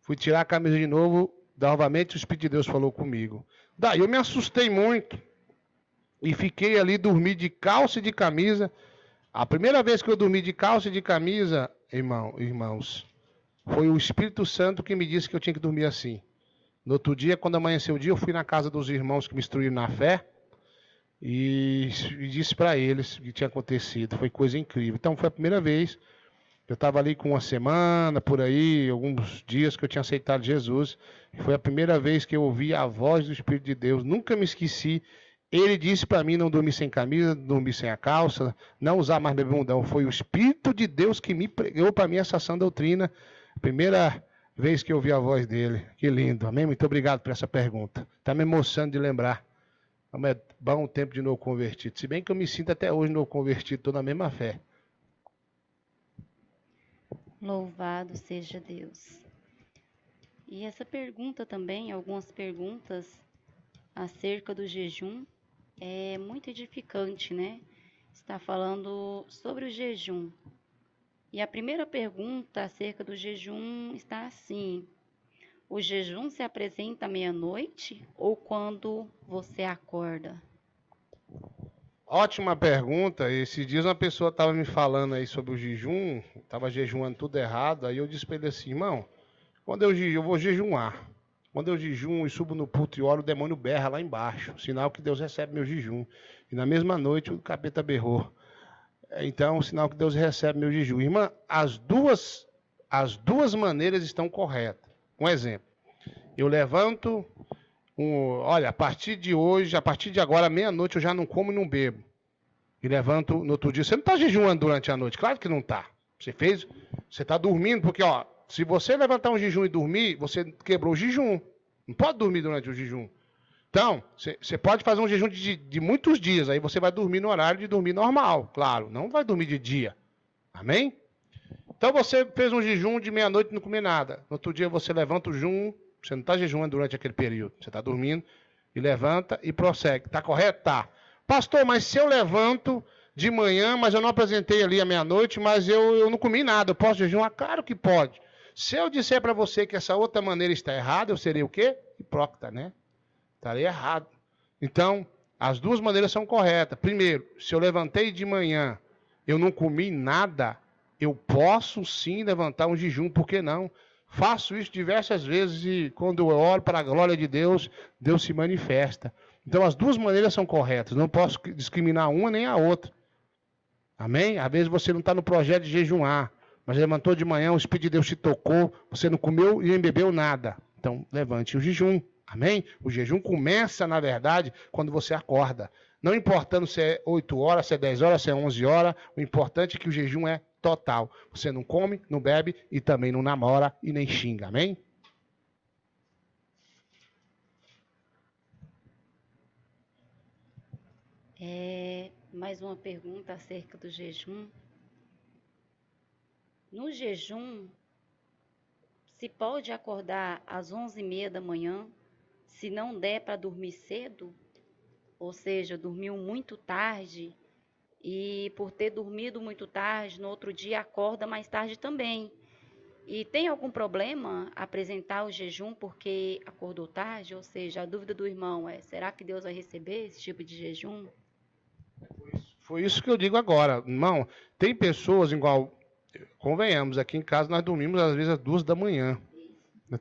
Fui tirar a camisa de novo, novamente o Espírito de Deus falou comigo. Daí eu me assustei muito e fiquei ali, dormi de calça e de camisa. A primeira vez que eu dormi de calça e de camisa, irmãos, foi o Espírito Santo que me disse que eu tinha que dormir assim. No outro dia, quando amanheceu o dia, eu fui na casa dos irmãos que me instruíram na fé e disse para eles o que tinha acontecido. Foi coisa incrível. Então foi a primeira vez. Eu estava ali com uma semana, por aí, alguns dias que eu tinha aceitado Jesus. Foi a primeira vez que eu ouvi a voz do Espírito de Deus. Nunca me esqueci. Ele disse para mim não dormir sem camisa, não dormir sem a calça, não usar mais bermudão. Foi o Espírito de Deus que me pregou para mim essa sã doutrina. Primeira vez que eu ouvi a voz dele. Que lindo, amém? Muito obrigado por essa pergunta. Está me emocionando de lembrar. Como é bom o tempo de novo convertido. Se bem que eu me sinto até hoje novo convertido, estou na mesma fé. Louvado seja Deus. E essa pergunta também, algumas perguntas acerca do jejum, é muito edificante, né? Está falando sobre o jejum. E a primeira pergunta acerca do jejum está assim: o jejum se apresenta à meia-noite ou quando você acorda? Ótima pergunta. Esses dias uma pessoa estava me falando aí sobre o jejum, estava jejuando tudo errado, aí eu disse para ele assim: irmão, quando eu vou jejuar. Quando eu jejuo e subo no púlpito e oro, o demônio berra lá embaixo. Sinal que Deus recebe meu jejum. E na mesma noite o capeta berrou. Então, sinal que Deus recebe meu jejum. Irmã, as duas maneiras estão corretas. Um exemplo. Eu levanto, olha, a partir de hoje, a partir de agora, meia-noite, eu já não como e não bebo. E levanto no outro dia. Você não está jejuando durante a noite? Claro que não está. Você está dormindo, porque, ó, se você levantar um jejum e dormir, você quebrou o jejum. Não pode dormir durante o jejum. Então, você pode fazer um jejum de muitos dias, aí você vai dormir no horário de dormir normal, claro. Não vai dormir de dia. Amém? Então você fez um jejum de meia-noite e não comer nada. No outro dia você levanta o jejum, você não está jejuando durante aquele período. Você está dormindo e levanta e prossegue. Está correto? Tá. Pastor, mas se eu levanto de manhã, mas eu não apresentei ali à meia-noite, mas eu não comi nada, eu posso jejuar? Claro que pode. Se eu disser para você que essa outra maneira está errada, eu serei o quê? Hipócrita, né? Estarei errado. Então, as duas maneiras são corretas. Primeiro, se eu levantei de manhã, eu não comi nada, eu posso sim levantar um jejum, por que não? Faço isso diversas vezes e quando eu oro para a glória de Deus, Deus se manifesta. Então, as duas maneiras são corretas. Não posso discriminar uma nem a outra. Amém? Às vezes você não está no projeto de jejuar, mas levantou de manhã, o Espírito de Deus te tocou, você não comeu e nem bebeu nada. Então, levante o jejum. Amém? O jejum começa, na verdade, quando você acorda. Não importando se é 8 horas, se é 10 horas, se é 11 horas, o importante é que o jejum é total. Você não come, não bebe e também não namora e nem xinga. Amém? Mais uma pergunta acerca do jejum. No jejum, se pode acordar às 11h30 da manhã, se não der para dormir cedo? Ou seja, dormiu muito tarde e por ter dormido muito tarde, no outro dia acorda mais tarde também. E tem algum problema apresentar o jejum porque acordou tarde? Ou seja, a dúvida do irmão é, será que Deus vai receber esse tipo de jejum? Foi isso que eu digo agora. Irmão, tem pessoas igual, convenhamos, aqui em casa nós dormimos às vezes às 2 da manhã,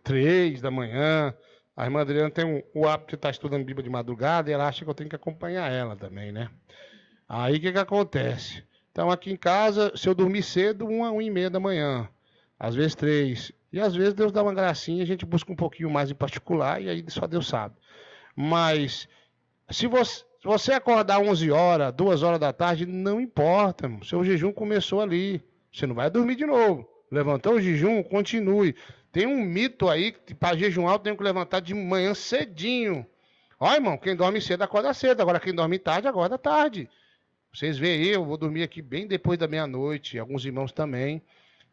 3 da manhã. A irmã Adriana tem o hábito de estar estudando Bíblia de madrugada e ela acha que eu tenho que acompanhar ela também, né? Aí o que acontece? Então aqui em casa, se eu dormir cedo, 1h30 da manhã, às vezes 3. E às vezes Deus dá uma gracinha, a gente busca um pouquinho mais em particular e aí só Deus sabe. Mas se você acordar 11 horas, 2 horas da tarde, não importa, seu jejum começou ali. Você não vai dormir de novo. Levantou o jejum, continue. Tem um mito aí que para jejuar eu tenho que levantar de manhã cedinho. Ó, irmão, quem dorme cedo acorda cedo. Agora quem dorme tarde, acorda tarde. Vocês veem, eu vou dormir aqui bem depois da meia-noite, alguns irmãos também.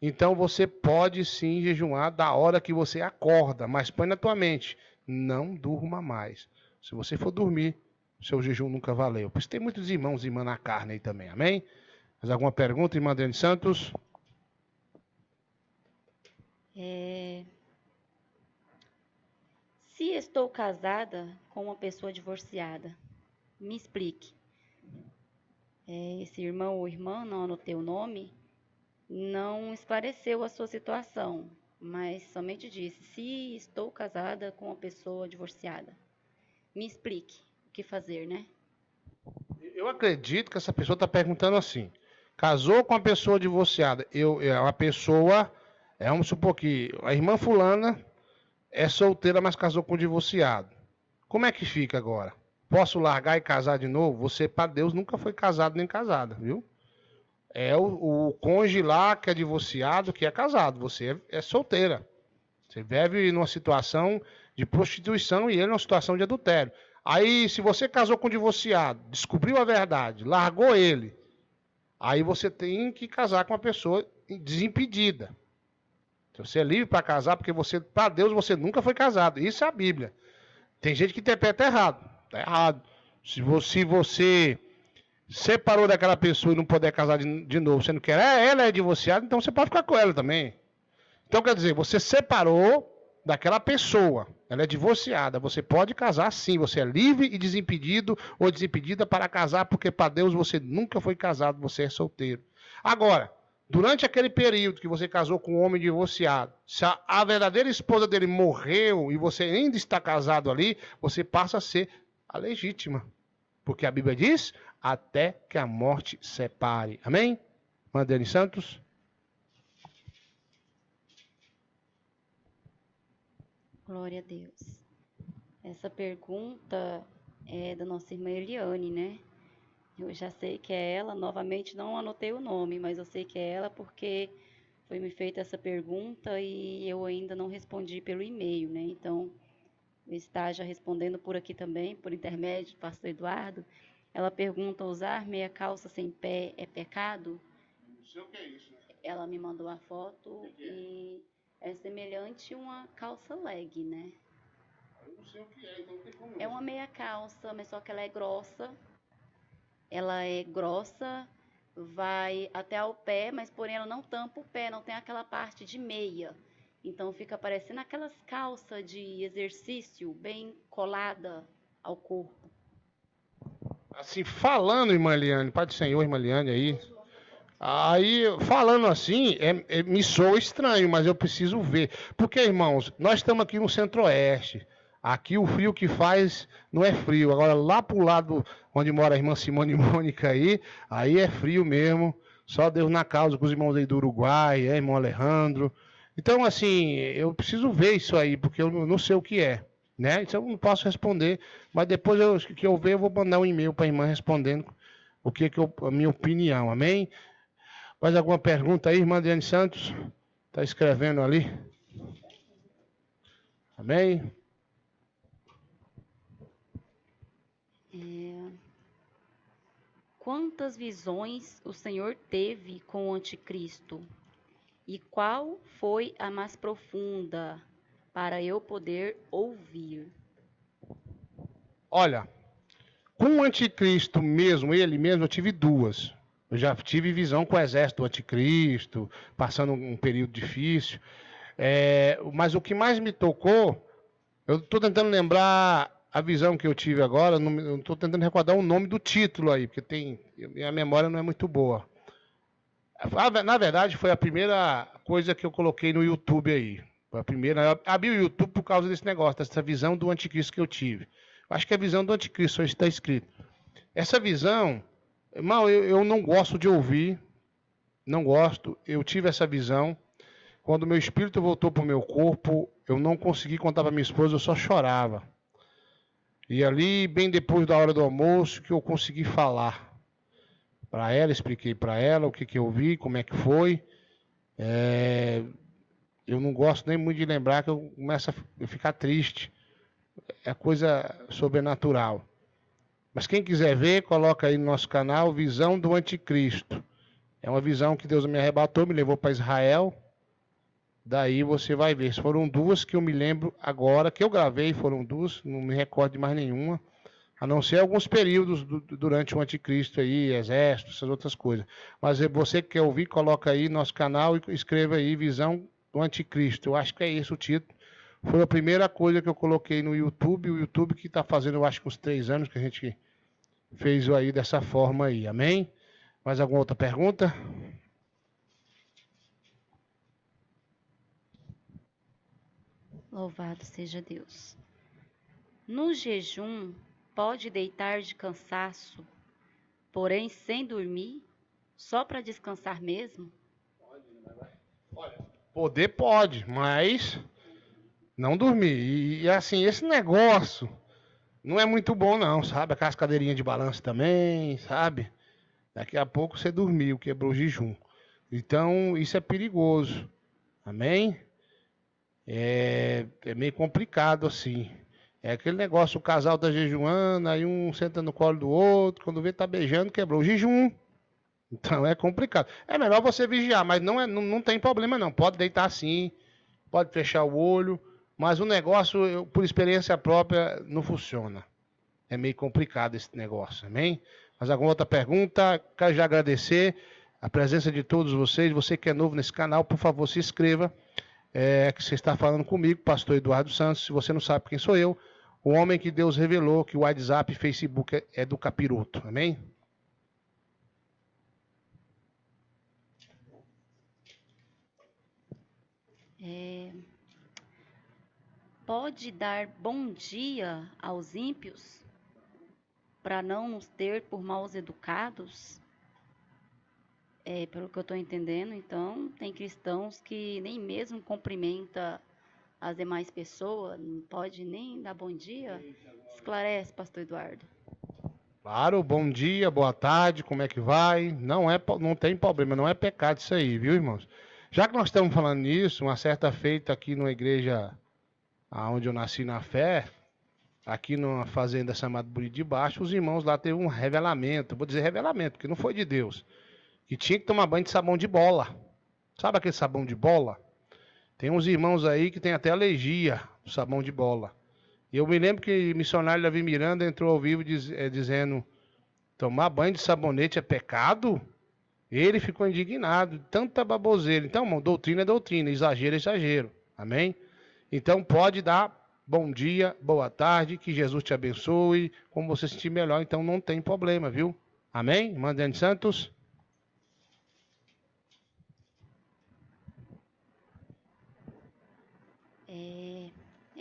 Então você pode sim jejuar da hora que você acorda, mas põe na tua mente, não durma mais. Se você for dormir, seu jejum nunca valeu. Por isso tem muitos irmãos e irmãs na carne aí também, amém? Mais alguma pergunta, irmã Adriane Santos? Se estou casada com uma pessoa divorciada, me explique. Esse irmão ou irmã, não anotei o nome, não esclareceu a sua situação, mas somente disse, se estou casada com uma pessoa divorciada. Me explique o que fazer, né? Eu acredito que essa pessoa está perguntando assim, casou com uma pessoa divorciada, a pessoa, vamos supor que a irmã fulana é solteira, mas casou com um divorciado. Como é que fica agora? Posso largar e casar de novo? Você, para Deus, nunca foi casado nem casada, viu? É o cônjuge lá que é divorciado, que é casado. Você é solteira. Você vive numa situação de prostituição e ele numa situação de adultério. Aí, se você casou com um divorciado, descobriu a verdade, largou ele, aí você tem que casar com uma pessoa desimpedida. Você é livre para casar, porque você, para Deus, você nunca foi casado. Isso é a Bíblia. Tem gente que interpreta errado. Está errado. Se você separou daquela pessoa e não puder casar de novo, você não quer, ela é divorciada, então você pode ficar com ela também. Então, quer dizer, você separou daquela pessoa, ela é divorciada, você pode casar sim, você é livre e desimpedido ou desimpedida para casar, porque para Deus você nunca foi casado, você é solteiro. Agora, durante aquele período que você casou com um homem divorciado, se a verdadeira esposa dele morreu e você ainda está casado ali, você passa a ser a legítima. Porque a Bíblia diz, até que a morte separe. Amém? Madeleine Santos. Glória a Deus. Essa pergunta é da nossa irmã Eliane, né? Eu já sei que é ela, novamente não anotei o nome, mas eu sei que é ela porque foi me feita essa pergunta e eu ainda não respondi pelo e-mail, né? Então, eu está já respondendo por aqui também, por intermédio do pastor Eduardo. Ela pergunta, usar meia calça sem pé é pecado? Não sei o que é isso, né? Ela me mandou a foto e é semelhante a uma calça leg, né? Eu não sei o que é, então não tem como. É uma meia calça, mas só que ela é grossa. Ela é grossa, vai até ao pé, mas porém ela não tampa o pé, não tem aquela parte de meia. Então fica parecendo aquelas calças de exercício bem colada ao corpo. Assim, falando, irmã Eliane, Pai do Senhor, irmã Eliane aí, falando assim, me soa estranho, mas eu preciso ver. Porque, irmãos, nós estamos aqui no Centro-Oeste. Aqui o frio que faz não é frio. Agora, lá pro lado onde mora a irmã Simone Mônica aí é frio mesmo. Só Deus na causa, com os irmãos aí do Uruguai, irmão Alejandro. Então, assim, eu preciso ver isso aí, porque eu não sei o que é, né? Então eu não posso responder, mas depois que eu ver, eu vou mandar um e-mail para a irmã respondendo o que a minha opinião, amém? Mais alguma pergunta aí, irmã Adriane Santos? Está escrevendo ali? Amém? quantas visões o Senhor teve com o anticristo? E qual foi a mais profunda para eu poder ouvir? Olha, com o anticristo mesmo, ele mesmo, eu tive duas. Eu já tive visão com o exército do anticristo, passando um período difícil. Mas o que mais me tocou, eu estou tentando lembrar a visão que eu tive agora, eu estou tentando recordar o nome do título aí, porque minha memória não é muito boa. Na verdade, foi a primeira coisa que eu coloquei no YouTube aí. Foi a primeira. Eu abri o YouTube por causa desse negócio, dessa visão do anticristo que eu tive. Eu acho que é a visão do anticristo, isso está escrito. Essa visão, irmão, eu não gosto de ouvir, não gosto. Eu tive essa visão. Quando o meu espírito voltou para o meu corpo, eu não consegui contar para minha esposa, eu só chorava. E ali, bem depois da hora do almoço, que eu consegui falar para ela, expliquei para ela o que eu vi, como é que foi. Eu não gosto nem muito de lembrar que eu começo a ficar triste. É coisa sobrenatural. Mas quem quiser ver, coloca aí no nosso canal Visão do Anticristo. É uma visão que Deus me arrebatou, me levou para Israel. Daí você vai ver. Foram duas que eu me lembro agora, que eu gravei, foram duas, não me recordo de mais nenhuma. A não ser alguns períodos durante o anticristo aí, exército, essas outras coisas. Mas você que quer ouvir, coloca aí no nosso canal e escreva aí Visão do Anticristo. Eu acho que é esse o título. Foi a primeira coisa que eu coloquei no YouTube. O YouTube que está fazendo, eu acho que uns 3 anos que a gente fez aí dessa forma aí. Amém? Mais alguma outra pergunta? Louvado seja Deus. No jejum, pode deitar de cansaço, porém sem dormir, só para descansar mesmo? Poder pode, mas não dormir. E assim, esse negócio não é muito bom não, sabe? Aquelas cadeirinhas de balanço também, sabe? Daqui a pouco você dormiu, quebrou o jejum. Então, isso é perigoso. Amém? É meio complicado assim. É aquele negócio, o casal tá jejuando, aí um senta no colo do outro, quando vê tá beijando, quebrou o jejum. Então é complicado. É melhor você vigiar, mas não tem problema não. Pode deitar assim, pode fechar o olho, mas o negócio, por experiência própria, não funciona. É meio complicado esse negócio, amém? Mas alguma outra pergunta? Quero já agradecer a presença de todos vocês. Você que é novo nesse canal, por favor, se inscreva. Que você está falando comigo, pastor Eduardo Santos. Se você não sabe quem sou eu, o homem que Deus revelou que o WhatsApp e Facebook é do capiroto. Amém? Pode dar bom dia aos ímpios para não nos ter por maus educados? Pelo que eu estou entendendo, então, tem cristãos que nem mesmo cumprimenta as demais pessoas, não pode nem dar bom dia? Esclarece, pastor Eduardo. Claro, bom dia, boa tarde, como é que vai? Não tem problema, não é pecado isso aí, viu, irmãos? Já que nós estamos falando nisso, uma certa feita aqui numa igreja onde eu nasci na fé, aqui numa fazenda chamada Buri de Baixo, os irmãos lá teve um revelamento, vou dizer revelamento, porque não foi de Deus, que tinha que tomar banho de sabão de bola. Sabe aquele sabão de bola? Tem uns irmãos aí que tem até alergia do sabão de bola. E eu me lembro que o missionário Davi Miranda entrou ao vivo dizendo: tomar banho de sabonete é pecado? Ele ficou indignado, tanta baboseira. Então, irmão, doutrina é doutrina, exagero é exagero. Amém? Então pode dar bom dia, boa tarde, que Jesus te abençoe, como você se sentir melhor, então não tem problema, viu? Amém? Mandando Santos.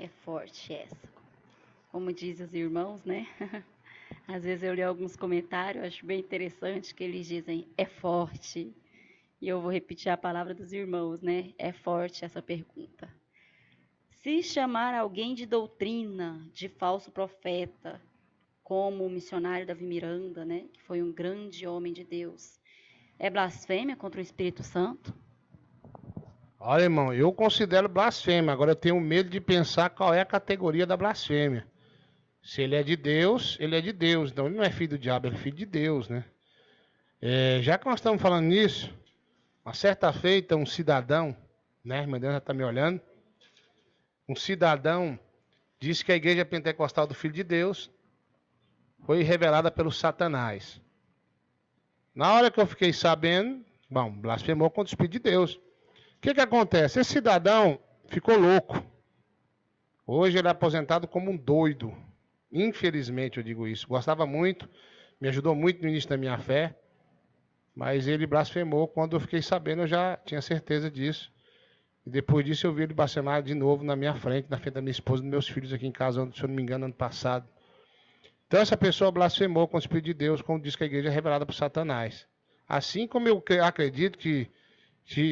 É forte essa. Como dizem os irmãos, né? Às vezes eu leio alguns comentários, acho bem interessante que eles dizem, é forte. E eu vou repetir a palavra dos irmãos, né? É forte essa pergunta. Se chamar alguém de doutrina, de falso profeta, como o missionário Davi Miranda, né? Que foi um grande homem de Deus, é blasfêmia contra o Espírito Santo? Olha, irmão, eu considero blasfêmia. Agora eu tenho medo de pensar qual é a categoria da blasfêmia. Se ele é de Deus, ele é de Deus. Então ele não é filho do diabo, ele é filho de Deus, né? Já que nós estamos falando nisso, uma certa feita, um cidadão, né, irmã Deus já está me olhando, um cidadão disse que a igreja pentecostal do Filho de Deus foi revelada pelo Satanás. Na hora que eu fiquei sabendo, bom, blasfemou contra o Espírito de Deus. O que acontece? Esse cidadão ficou louco. Hoje ele é aposentado como um doido. Infelizmente eu digo isso. Gostava muito, me ajudou muito no início da minha fé, mas ele blasfemou. Quando eu fiquei sabendo, eu já tinha certeza disso. E depois disso eu vi ele blasfemar de novo na minha frente, na frente da minha esposa e dos meus filhos aqui em casa, se eu não me engano, ano passado. Então essa pessoa blasfemou com o Espírito de Deus, como diz que a igreja é revelada por Satanás. Assim como eu acredito que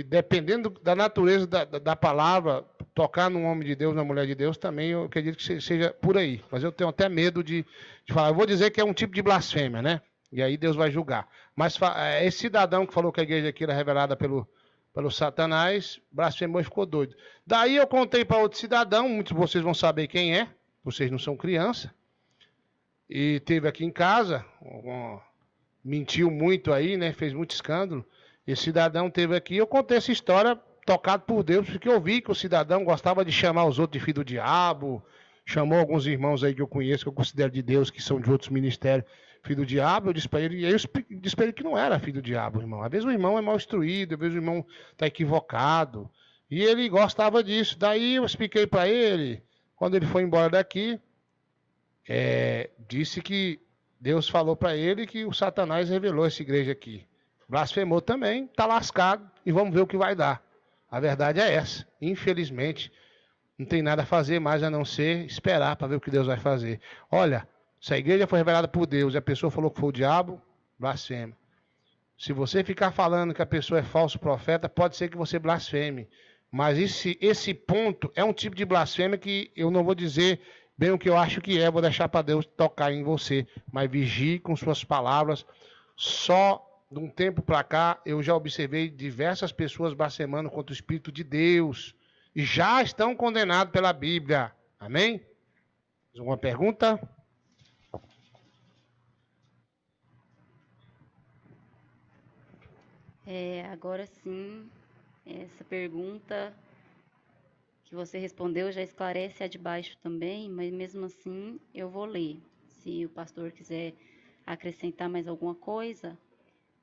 dependendo da natureza da palavra, tocar num homem de Deus, numa mulher de Deus, também eu acredito que seja por aí. Mas eu tenho até medo de falar. Eu vou dizer que é um tipo de blasfêmia, né? E aí Deus vai julgar. Mas esse cidadão que falou que a igreja aqui era revelada pelo Satanás, blasfemou e ficou doido. Daí eu contei para outro cidadão, muitos de vocês vão saber quem é, vocês não são criança. E teve aqui em casa, mentiu muito aí, né? Fez muito escândalo. Esse cidadão teve aqui, eu contei essa história tocado por Deus, porque eu vi que o cidadão gostava de chamar os outros de filho do diabo, chamou alguns irmãos aí que eu conheço, que eu considero de Deus, que são de outros ministérios, filho do diabo. Eu disse para ele, e aí eu disse para ele que não era filho do diabo, irmão. Às vezes o irmão é mal instruído, às vezes o irmão está equivocado. E ele gostava disso. Daí eu expliquei para ele, quando ele foi embora daqui, disse que Deus falou para ele que o Satanás revelou essa igreja aqui. Blasfemou também, está lascado e vamos ver o que vai dar. A verdade é essa. Infelizmente, não tem nada a fazer mais a não ser esperar para ver o que Deus vai fazer. Olha, se a igreja foi revelada por Deus e a pessoa falou que foi o diabo, blasfema. Se você ficar falando que a pessoa é falso profeta, pode ser que você blasfeme. Mas esse ponto é um tipo de blasfêmia que eu não vou dizer bem o que eu acho que é, vou deixar para Deus tocar em você. Mas vigie com suas palavras. Só de um tempo para cá, eu já observei diversas pessoas blasfemando contra o Espírito de Deus. E já estão condenados pela Bíblia. Amém? Mais alguma pergunta? Agora sim, essa pergunta que você respondeu já esclarece a de baixo também, mas mesmo assim eu vou ler. Se o pastor quiser acrescentar mais alguma coisa,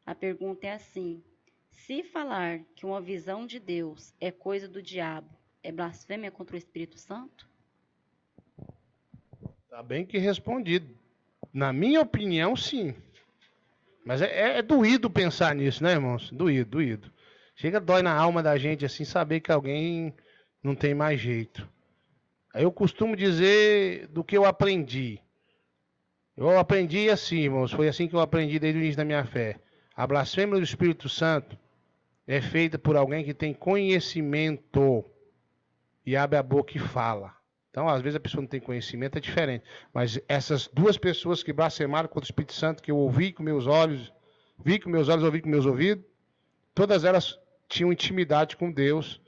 a pergunta é assim: se falar que uma visão de Deus é coisa do diabo, é blasfêmia contra o Espírito Santo? Tá bem que respondido. Na minha opinião, sim. Mas é doído pensar nisso, né, irmãos? Doído. Chega, dói na alma da gente, assim, saber que alguém não tem mais jeito. Aí eu costumo dizer do que eu aprendi. Eu aprendi assim, irmãos, foi assim que eu aprendi desde o início da minha fé. A blasfêmia do Espírito Santo é feita por alguém que tem conhecimento e abre a boca e fala. Então, às vezes a pessoa não tem conhecimento, é diferente. Mas essas duas pessoas que blasfemaram contra o Espírito Santo, que eu ouvi com meus olhos, vi com meus olhos, ouvi com meus ouvidos, todas elas tinham intimidade com Deus.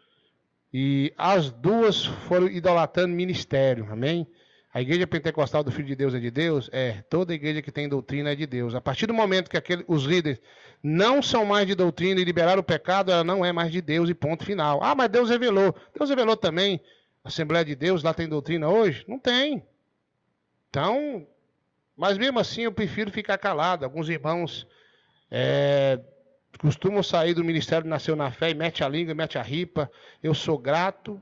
E as duas foram idolatrando ministério, amém? A igreja pentecostal do Filho de Deus é de Deus? Toda igreja que tem doutrina é de Deus. A partir do momento que os líderes não são mais de doutrina e liberaram o pecado, ela não é mais de Deus e ponto final. Ah, mas Deus revelou. Deus revelou também. A Assembleia de Deus lá tem doutrina hoje? Não tem. Então, mas mesmo assim eu prefiro ficar calado. Alguns irmãos costumam sair do ministério Nasceu na Fé e mete a língua, mete a ripa. Eu sou grato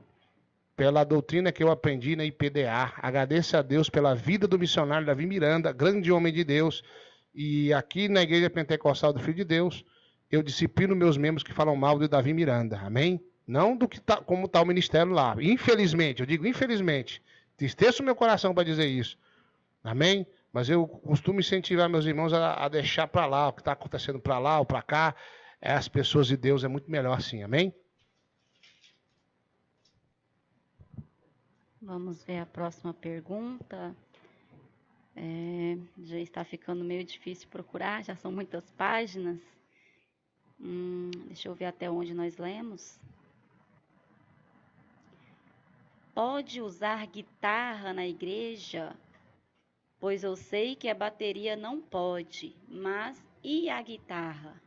pela doutrina que eu aprendi na IPDA. Agradeço a Deus pela vida do missionário Davi Miranda, grande homem de Deus. E aqui na Igreja Pentecostal do Filho de Deus, eu disciplino meus membros que falam mal de Davi Miranda. Amém? Não do que como está o ministério lá. Infelizmente, eu digo infelizmente. Tristeço o meu coração para dizer isso. Amém? Mas eu costumo incentivar meus irmãos a deixar para lá o que está acontecendo para lá ou para cá. As pessoas de Deus é muito melhor assim. Amém? Vamos ver a próxima pergunta. Já está ficando meio difícil procurar, já são muitas páginas. Deixa eu ver até onde nós lemos. Pode usar guitarra na igreja? Pois eu sei que a bateria não pode, mas E a guitarra?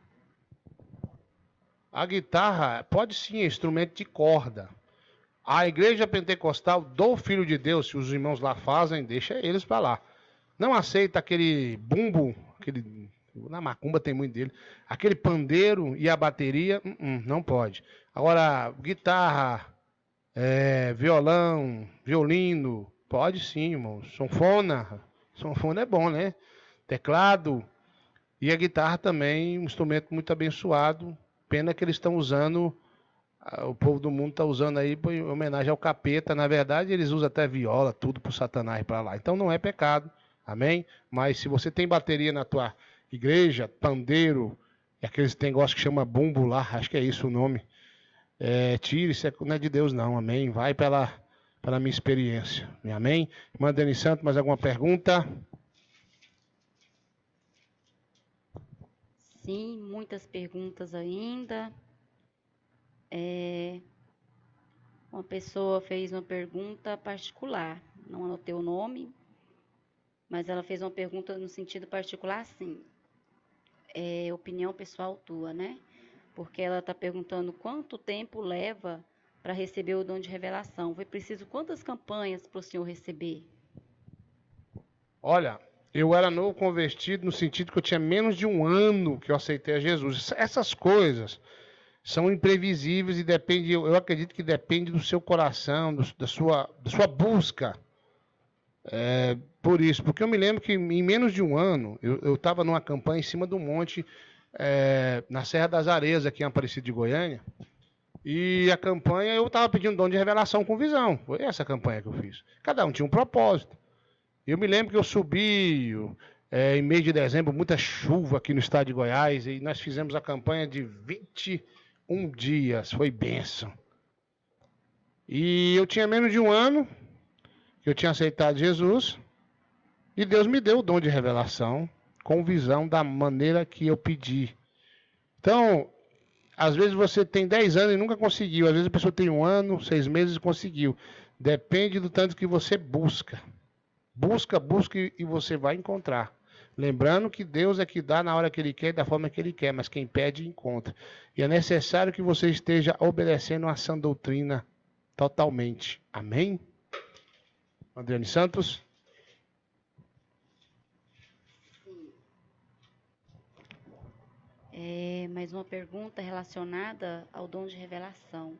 A guitarra pode sim, é instrumento de corda. A igreja pentecostal do Filho de Deus, se os irmãos lá fazem, deixa eles para lá. Não aceita aquele bumbo, na macumba tem muito dele, aquele pandeiro e a bateria, não pode. Agora, guitarra, violão, violino, pode sim, irmão. Sanfona é bom, né? Teclado e a guitarra também, um instrumento muito abençoado. Pena que eles estão usando, o povo do mundo está usando aí em homenagem ao capeta. Na verdade, eles usam até viola, tudo para o Satanás para lá. Então não é pecado, amém? Mas se você tem bateria na tua igreja, pandeiro, e aqueles negócios que chama bumbo lá, acho que é isso o nome, tire, isso não é de Deus não, amém? Vai pela minha experiência, amém? Irmã Dani Santos, mais alguma pergunta? Sim, muitas perguntas ainda. Uma pessoa fez uma pergunta particular, não anotei o nome, mas ela fez uma pergunta no sentido particular, sim. Opinião pessoal tua, né? Porque ela está perguntando quanto tempo leva para receber o dom de revelação. Foi preciso quantas campanhas para o senhor receber? Olha, eu era novo convertido no sentido que eu tinha menos de um ano que eu aceitei a Jesus. Essas coisas são imprevisíveis e depende, eu acredito que depende do seu coração, da sua busca. Por isso, porque eu me lembro que em menos de um ano, eu estava numa campanha em cima do monte, na Serra das Areias, aqui em Aparecida de Goiânia, e a campanha, eu estava pedindo dom de revelação com visão. Foi essa a campanha que eu fiz. Cada um tinha um propósito. Eu me lembro que eu subi em mês de dezembro, muita chuva aqui no estado de Goiás, e nós fizemos a campanha de 21 dias, foi bênção. E eu tinha menos de um ano que eu tinha aceitado Jesus, e Deus me deu o dom de revelação, com visão da maneira que eu pedi. Então, às vezes você tem 10 anos e nunca conseguiu, às vezes a pessoa tem 1 ano, 6 meses e conseguiu. Depende do tanto que você busca. Busca e você vai encontrar. Lembrando que Deus é que dá na hora que Ele quer, da forma que Ele quer, mas quem pede, encontra. E é necessário que você esteja obedecendo a sã doutrina totalmente. Amém? Adriane Santos? Mais uma pergunta relacionada ao dom de revelação.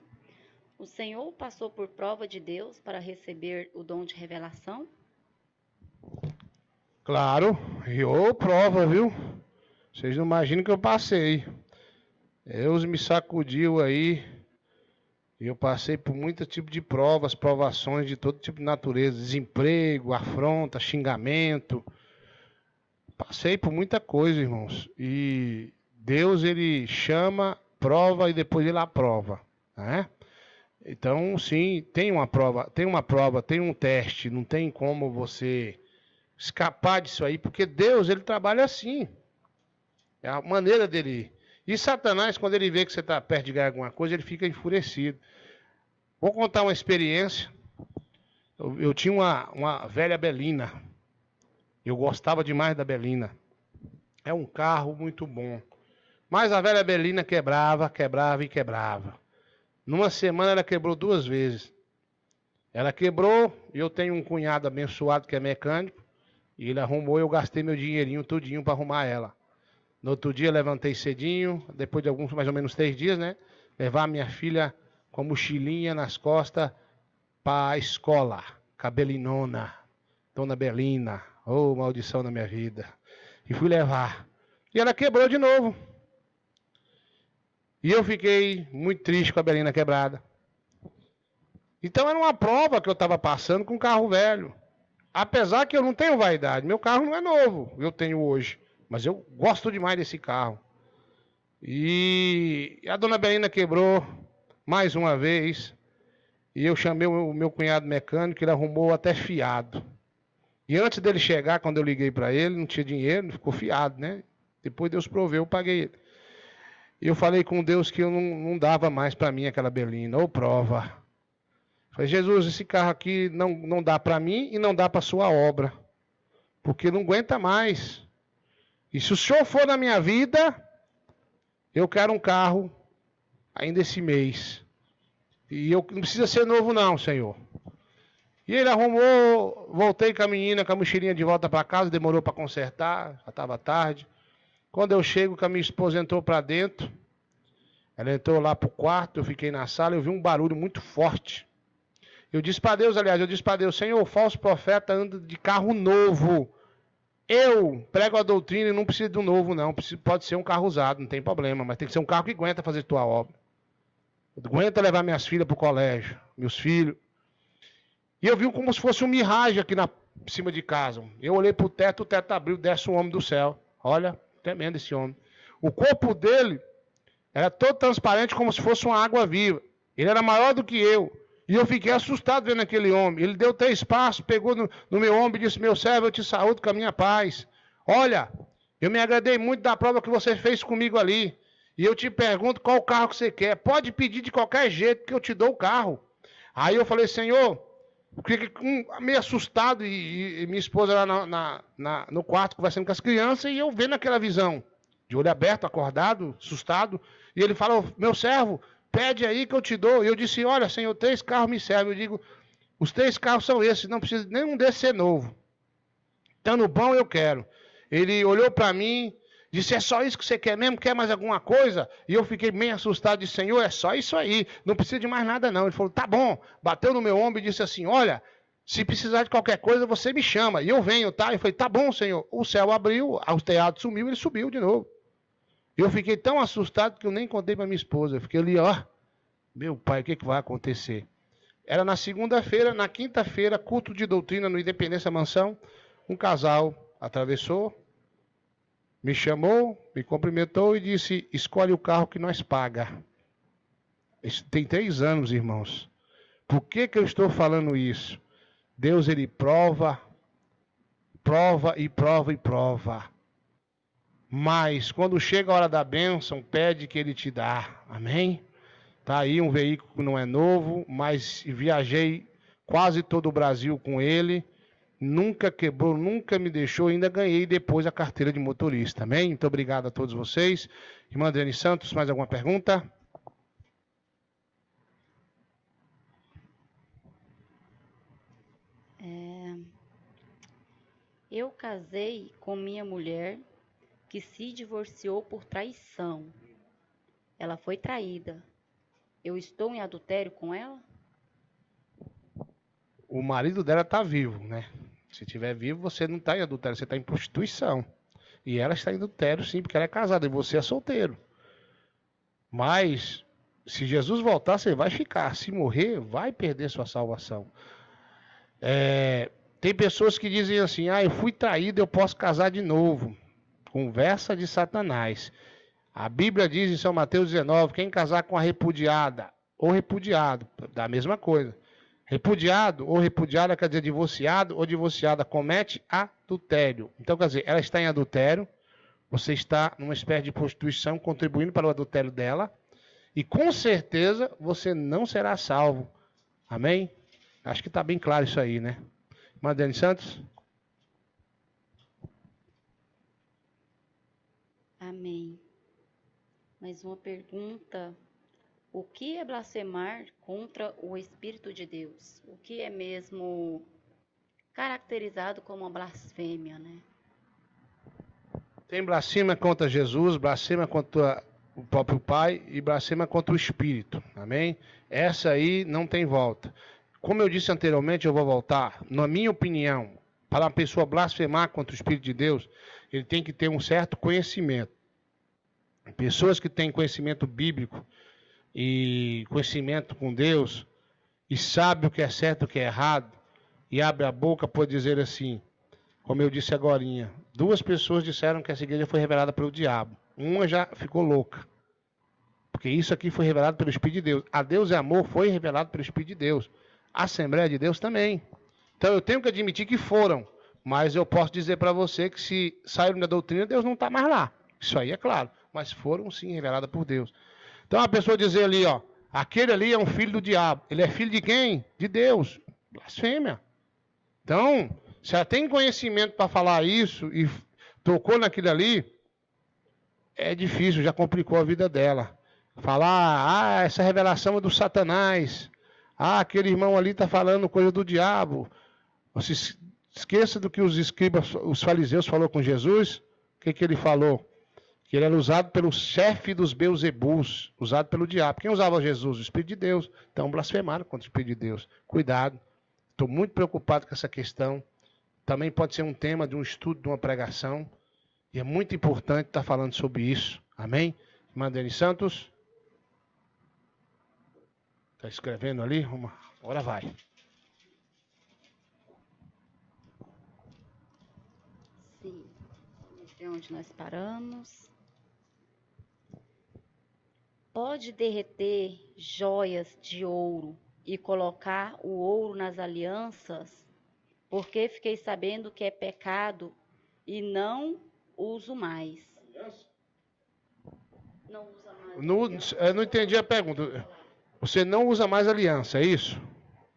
O senhor passou por prova de Deus para receber o dom de revelação? Claro, eu prova, viu? Vocês não imaginam que eu passei. Deus me sacudiu aí. E eu passei por muito tipo de provas, provações de todo tipo de natureza. Desemprego, afronta, xingamento. Passei por muita coisa, irmãos. E Deus, Ele chama, prova e depois Ele aprova, né? Então, sim, tem uma prova, tem um teste. Não tem como você escapar disso aí, porque Deus, Ele trabalha assim. É a maneira dele. E Satanás, quando ele vê que você está perto de ganhar alguma coisa, ele fica enfurecido. Vou contar uma experiência. Eu tinha uma velha Belina. Eu gostava demais da Belina. É um carro muito bom. Mas a velha Belina quebrava. Numa semana ela quebrou 2 vezes. Ela quebrou, e eu tenho um cunhado abençoado que é mecânico. E ele arrumou, eu gastei meu dinheirinho tudinho para arrumar ela. No outro dia levantei cedinho, depois de alguns, mais ou menos 3 dias, né? Levar a minha filha com a mochilinha nas costas para a escola. Cabelinona, Dona Belina. Oh, maldição na minha vida. E fui levar. E ela quebrou de novo. E eu fiquei muito triste com a Belina quebrada. Então era uma prova que eu estava passando com um carro velho. Apesar que eu não tenho vaidade. Meu carro não é novo, eu tenho hoje. Mas eu gosto demais desse carro. E a Dona Belina quebrou mais uma vez. E eu chamei o meu cunhado mecânico, ele arrumou até fiado. E antes dele chegar, quando eu liguei para ele, não tinha dinheiro, ficou fiado, né? Depois Deus proveu, eu paguei ele. E eu falei com Deus que eu não dava mais para mim aquela Belina, ou prova. Falei, Jesus, esse carro aqui não dá para mim e não dá para sua obra. Porque não aguenta mais. E se o Senhor for na minha vida, eu quero um carro ainda esse mês. E eu não precisa ser novo não, Senhor. E ele arrumou, voltei com a menina, com a mochilinha de volta para casa, demorou para consertar, já estava tarde. Quando eu chego, que a minha esposa entrou para dentro, ela entrou lá para o quarto, eu fiquei na sala, eu vi um barulho muito forte. Eu disse para Deus, Senhor, o falso profeta anda de carro novo. Eu prego a doutrina e não preciso de um novo, não. Pode ser um carro usado, não tem problema, mas tem que ser um carro que aguenta fazer tua obra. Aguenta levar minhas filhas para o colégio, meus filhos. E eu vi como se fosse um miragem aqui na cima de casa. Eu olhei para o teto abriu, desce um homem do céu. Olha, tremendo esse homem. O corpo dele era todo transparente como se fosse uma água viva. Ele era maior do que eu. E eu fiquei assustado vendo aquele homem. Ele deu 3 passos, pegou no meu ombro e disse, meu servo, eu te saúdo com a minha paz. Olha, eu me agradei muito da prova que você fez comigo ali. E eu te pergunto qual carro que você quer. Pode pedir de qualquer jeito que eu te dou o carro. Aí eu falei, Senhor, fiquei meio assustado e minha esposa lá no quarto conversando com as crianças e eu vendo aquela visão. De olho aberto, acordado, assustado. E ele falou, meu servo, pede aí que eu te dou. E eu disse, olha, Senhor, 3 carros me servem. Eu digo, os 3 carros são esses, não precisa nenhum desses ser novo. Estando bom, eu quero. Ele olhou para mim, disse, é só isso que você quer mesmo? Quer mais alguma coisa? E eu fiquei meio assustado, disse, Senhor, é só isso aí, não precisa de mais nada não. Ele falou, tá bom. Bateu no meu ombro e disse assim, olha, se precisar de qualquer coisa, você me chama. E eu venho, tá? Eu falei, tá bom, Senhor. O céu abriu, o teatro sumiu, ele subiu de novo. Eu fiquei tão assustado que eu nem contei para minha esposa. Eu fiquei ali, ó, meu pai, o que vai acontecer? Era na segunda-feira, na quinta-feira, culto de doutrina no Independência Mansão. Um casal atravessou, me chamou, me cumprimentou e disse, escolhe o carro que nós paga. Isso tem 3 anos, irmãos. Por que eu estou falando isso? Deus, ele prova, prova e prova e prova. Mas quando chega a hora da bênção, pede que ele te dá. Amém? Tá aí um veículo que não é novo, mas viajei quase todo o Brasil com ele. Nunca quebrou, nunca me deixou, ainda ganhei depois a carteira de motorista. Amém? Muito obrigado a todos vocês. Irmã Adriane Santos, mais alguma pergunta? Eu casei com minha mulher que se divorciou por traição. Ela foi traída. Eu estou em adultério com ela? O marido dela está vivo, né? Se estiver vivo, você não está em adultério, você está em prostituição. E ela está em adultério, sim, porque ela é casada e você é solteiro. Mas, se Jesus voltar, você vai ficar. Se morrer, vai perder sua salvação. Tem pessoas que dizem assim, eu fui traído, eu posso casar de novo. Conversa de Satanás. A Bíblia diz em São Mateus 19, quem casar com a repudiada ou repudiado, da mesma coisa. Repudiado ou repudiada quer dizer divorciado ou divorciada comete adultério. Então, quer dizer, ela está em adultério, você está numa espécie de prostituição contribuindo para o adultério dela e com certeza você não será salvo. Amém? Acho que está bem claro isso aí, né? Madeleine Santos? Amém. Mais uma pergunta. O que é blasfemar contra o Espírito de Deus? O que é mesmo caracterizado como uma blasfêmia, né? Tem blasfêmia contra Jesus, blasfêmia contra o próprio Pai e blasfêmia contra o Espírito. Amém? Essa aí não tem volta. Como eu disse anteriormente, eu vou voltar. Na minha opinião, para uma pessoa blasfemar contra o Espírito de Deus, ele tem que ter um certo conhecimento. Pessoas que têm conhecimento bíblico e conhecimento com Deus e sabe o que é certo e o que é errado e abre a boca por dizer assim, como eu disse agorinha, 2 pessoas disseram que essa igreja foi revelada pelo diabo. Uma já ficou louca. Porque isso aqui foi revelado pelo Espírito de Deus. A Deus é amor foi revelado pelo Espírito de Deus. A Assembleia de Deus também. Então eu tenho que admitir que foram. Mas eu posso dizer para você que se saíram da doutrina, Deus não está mais lá. Isso aí é claro. Mas foram sim reveladas por Deus. Então a pessoa dizer ali, ó, aquele ali é um filho do diabo. Ele é filho de quem? De Deus. Blasfêmia. Então, se ela tem conhecimento para falar isso e tocou naquilo ali, é difícil, já complicou a vida dela. Falar, essa revelação é do Satanás. Aquele irmão ali está falando coisa do diabo. Você esqueça do que os escribas, os fariseus falou com Jesus. O que ele falou? Que ele era usado pelo chefe dos Beuzebus, usado pelo diabo. Quem usava Jesus? O Espírito de Deus. Então blasfemaram contra o Espírito de Deus. Cuidado. Estou muito preocupado com essa questão. Também pode ser um tema de um estudo, de uma pregação. E é muito importante estar falando sobre isso. Amém? Irmã Dani Santos. Está escrevendo ali? Agora vai. Sim. Vamos ver onde nós paramos. Pode derreter joias de ouro e colocar o ouro nas alianças, porque fiquei sabendo que é pecado e não uso mais. Não usa mais. Eu não entendi a pergunta. Você não usa mais aliança, é isso?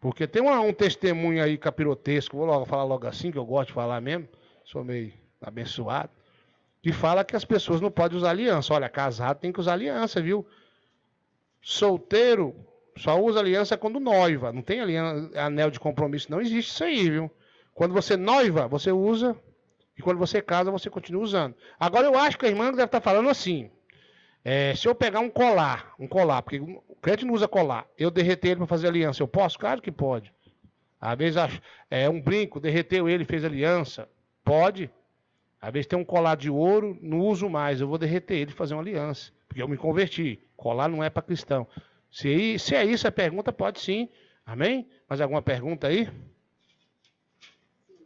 Porque tem um testemunho aí capirotesco, vou falar logo assim, que eu gosto de falar mesmo, sou meio abençoado, que fala que as pessoas não podem usar aliança. Olha, casado tem que usar aliança, viu? Solteiro só usa aliança quando noiva. Não tem aliança, anel de compromisso. Não existe isso aí, viu? Quando você noiva, você usa. E quando você casa, você continua usando. Agora eu acho que a irmã deve estar falando assim. Se eu pegar um colar, porque o crente não usa colar, eu derreter ele para fazer aliança, eu posso? Claro que pode. Às vezes um brinco, derreteu ele, fez aliança. Pode. Às vezes tem um colar de ouro, não uso mais, eu vou derreter ele e fazer uma aliança. Porque eu me converti. Colar não é para cristão. Se é isso a pergunta, pode sim. Amém? Mais alguma pergunta aí? Sim,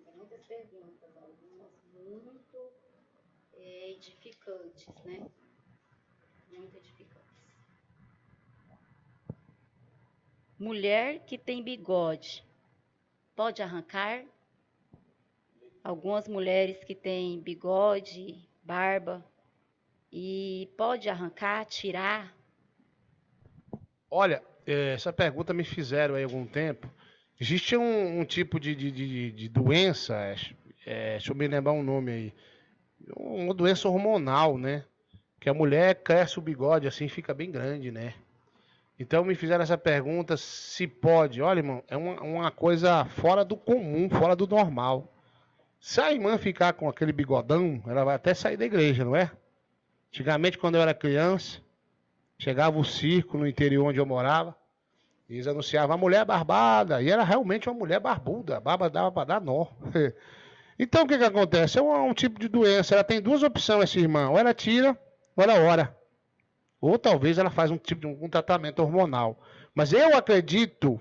tem muitas perguntas, algumas muito edificantes, né? Muito edificantes. Mulher que tem bigode, pode arrancar? Algumas mulheres que têm bigode, barba, e pode arrancar, tirar? Olha, essa pergunta me fizeram aí há algum tempo. Existe um tipo de doença, deixa eu me lembrar um nome aí, uma doença hormonal, né? Que a mulher cresce o bigode assim, fica bem grande, né? Então me fizeram essa pergunta se pode. Olha, irmão, é uma coisa fora do comum, fora do normal. Se a irmã ficar com aquele bigodão, ela vai até sair da igreja, não é? Antigamente, quando eu era criança, chegava o circo no interior onde eu morava, e eles anunciavam a mulher barbada, e era realmente uma mulher barbuda, a barba dava para dar nó. Então, o que acontece? É um tipo de doença, ela tem duas opções, essa irmã, ou ela tira, ou ela ora. Ou talvez ela faz um tipo de um tratamento hormonal. Mas eu acredito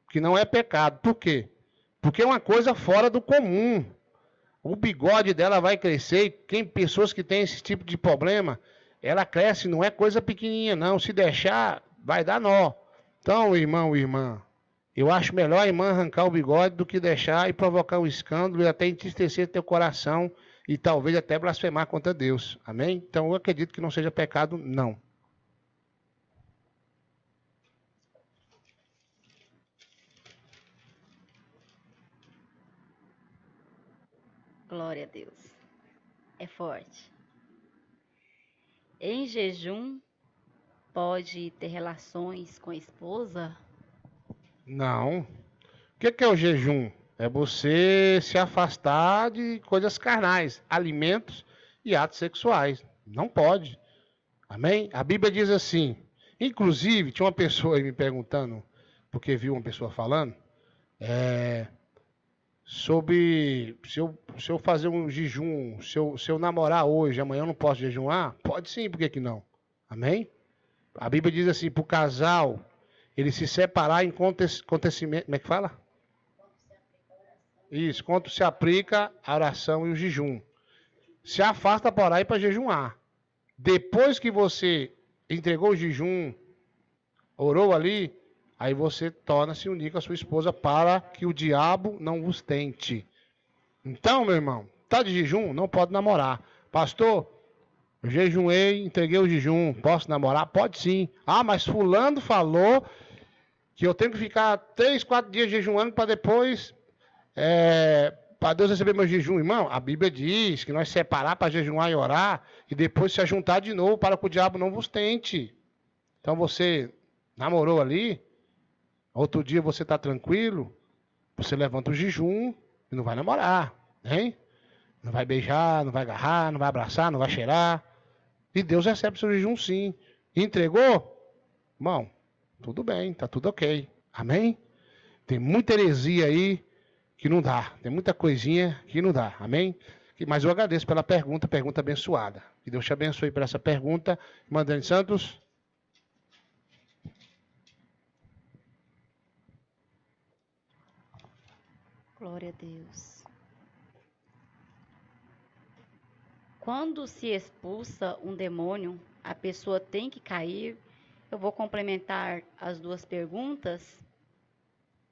que não é pecado. Por quê? Porque é uma coisa fora do comum. O bigode dela vai crescer e tem pessoas que têm esse tipo de problema, ela cresce, não é coisa pequenininha não. Se deixar, vai dar nó. Então, irmão e irmã, eu acho melhor a irmã arrancar o bigode do que deixar e provocar um escândalo e até entristecer teu coração e talvez até blasfemar contra Deus. Amém? Então, eu acredito que não seja pecado, não. Glória a Deus. É forte. Em jejum, pode ter relações com a esposa? Não. O que é o jejum? É você se afastar de coisas carnais, alimentos e atos sexuais. Não pode. Amém? A Bíblia diz assim. Inclusive, tinha uma pessoa aí me perguntando, porque viu uma pessoa falando, sobre se eu fazer um jejum, se eu namorar hoje, amanhã eu não posso jejuar? Pode sim, por que não? Amém? A Bíblia diz assim, para o casal, ele se separar em acontecimento, como é que fala? Isso, quando se aplica a oração e o jejum. Se afasta para orar e para jejuar. Depois que você entregou o jejum, orou ali, aí você torna-se unir com a sua esposa para que o diabo não vos tente. Então, meu irmão, tá de jejum? Não pode namorar. Pastor, eu jejuei, entreguei o jejum, posso namorar? Pode sim. Ah, mas fulano falou que eu tenho que ficar 3, 4 dias jejuando para depois para Deus receber meu jejum, irmão, a Bíblia diz que nós separar para jejuar e orar e depois se ajuntar de novo para que o diabo não vos tente. Então você namorou ali, outro dia você está tranquilo, você levanta o jejum e não vai namorar, hein? Não vai beijar, não vai agarrar, não vai abraçar, não vai cheirar. E Deus recebe seu jejum sim. Entregou? Irmão, tudo bem, tá tudo ok. Amém? Tem muita heresia aí que não dá. Tem muita coisinha que não dá. Amém? Mas eu agradeço pela pergunta abençoada. Que Deus te abençoe por essa pergunta. Mandante Santos. Glória a Deus. Quando se expulsa um demônio, a pessoa tem que cair. Eu vou complementar as duas perguntas,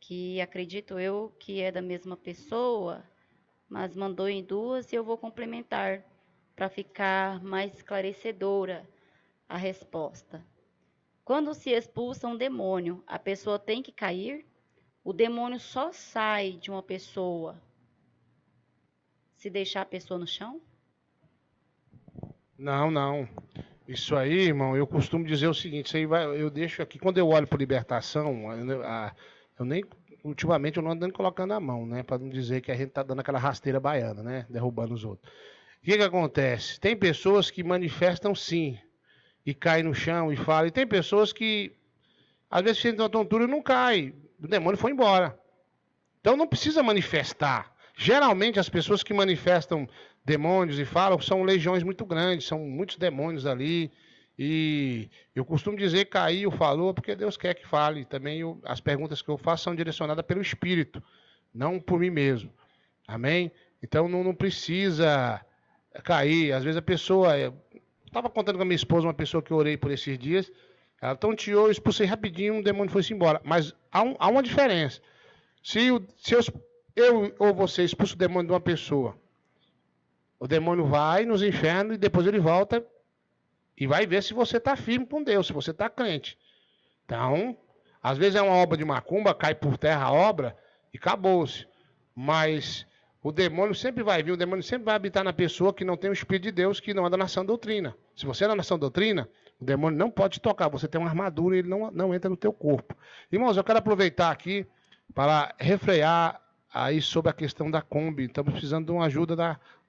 que acredito eu que é da mesma pessoa, mas mandou em duas e eu vou complementar para ficar mais esclarecedora a resposta. Quando se expulsa um demônio, a pessoa tem que cair? O demônio só sai de uma pessoa se deixar a pessoa no chão? Não. Isso aí, irmão, eu costumo dizer o seguinte, isso aí eu deixo aqui, quando eu olho para libertação, ultimamente eu não ando colocando a mão, né, para não dizer que a gente tá dando aquela rasteira baiana, né, derrubando os outros. O que acontece? Tem pessoas que manifestam sim, e caem no chão e falam, e tem pessoas que, às vezes, sentem uma tontura e não cai, o demônio foi embora. Então não precisa manifestar. Geralmente as pessoas que manifestam demônios e falam são legiões muito grandes, são muitos demônios ali. E eu costumo dizer caiu, falou, porque Deus quer que fale. Também as perguntas que eu faço são direcionadas pelo Espírito, não por mim mesmo. Amém? Então não precisa cair. Às vezes a pessoa... Eu estava contando com a minha esposa, uma pessoa que eu orei por esses dias. Ela tonteou, eu expulsei rapidinho, o demônio foi-se embora. Mas há uma diferença. Se eu ou você expulsa o demônio de uma pessoa, o demônio vai nos infernos e depois ele volta e vai ver se você está firme com Deus, se você está crente. Então, às vezes é uma obra de macumba, cai por terra a obra e acabou-se. Mas o demônio sempre vai vir, o demônio sempre vai habitar na pessoa que não tem o Espírito de Deus, que não anda na sã doutrina. Se você anda na sã doutrina, o demônio não pode te tocar, você tem uma armadura e ele não entra no teu corpo. Irmãos, eu quero aproveitar aqui para refrear aí sobre a questão da Kombi. Estamos precisando de uma ajuda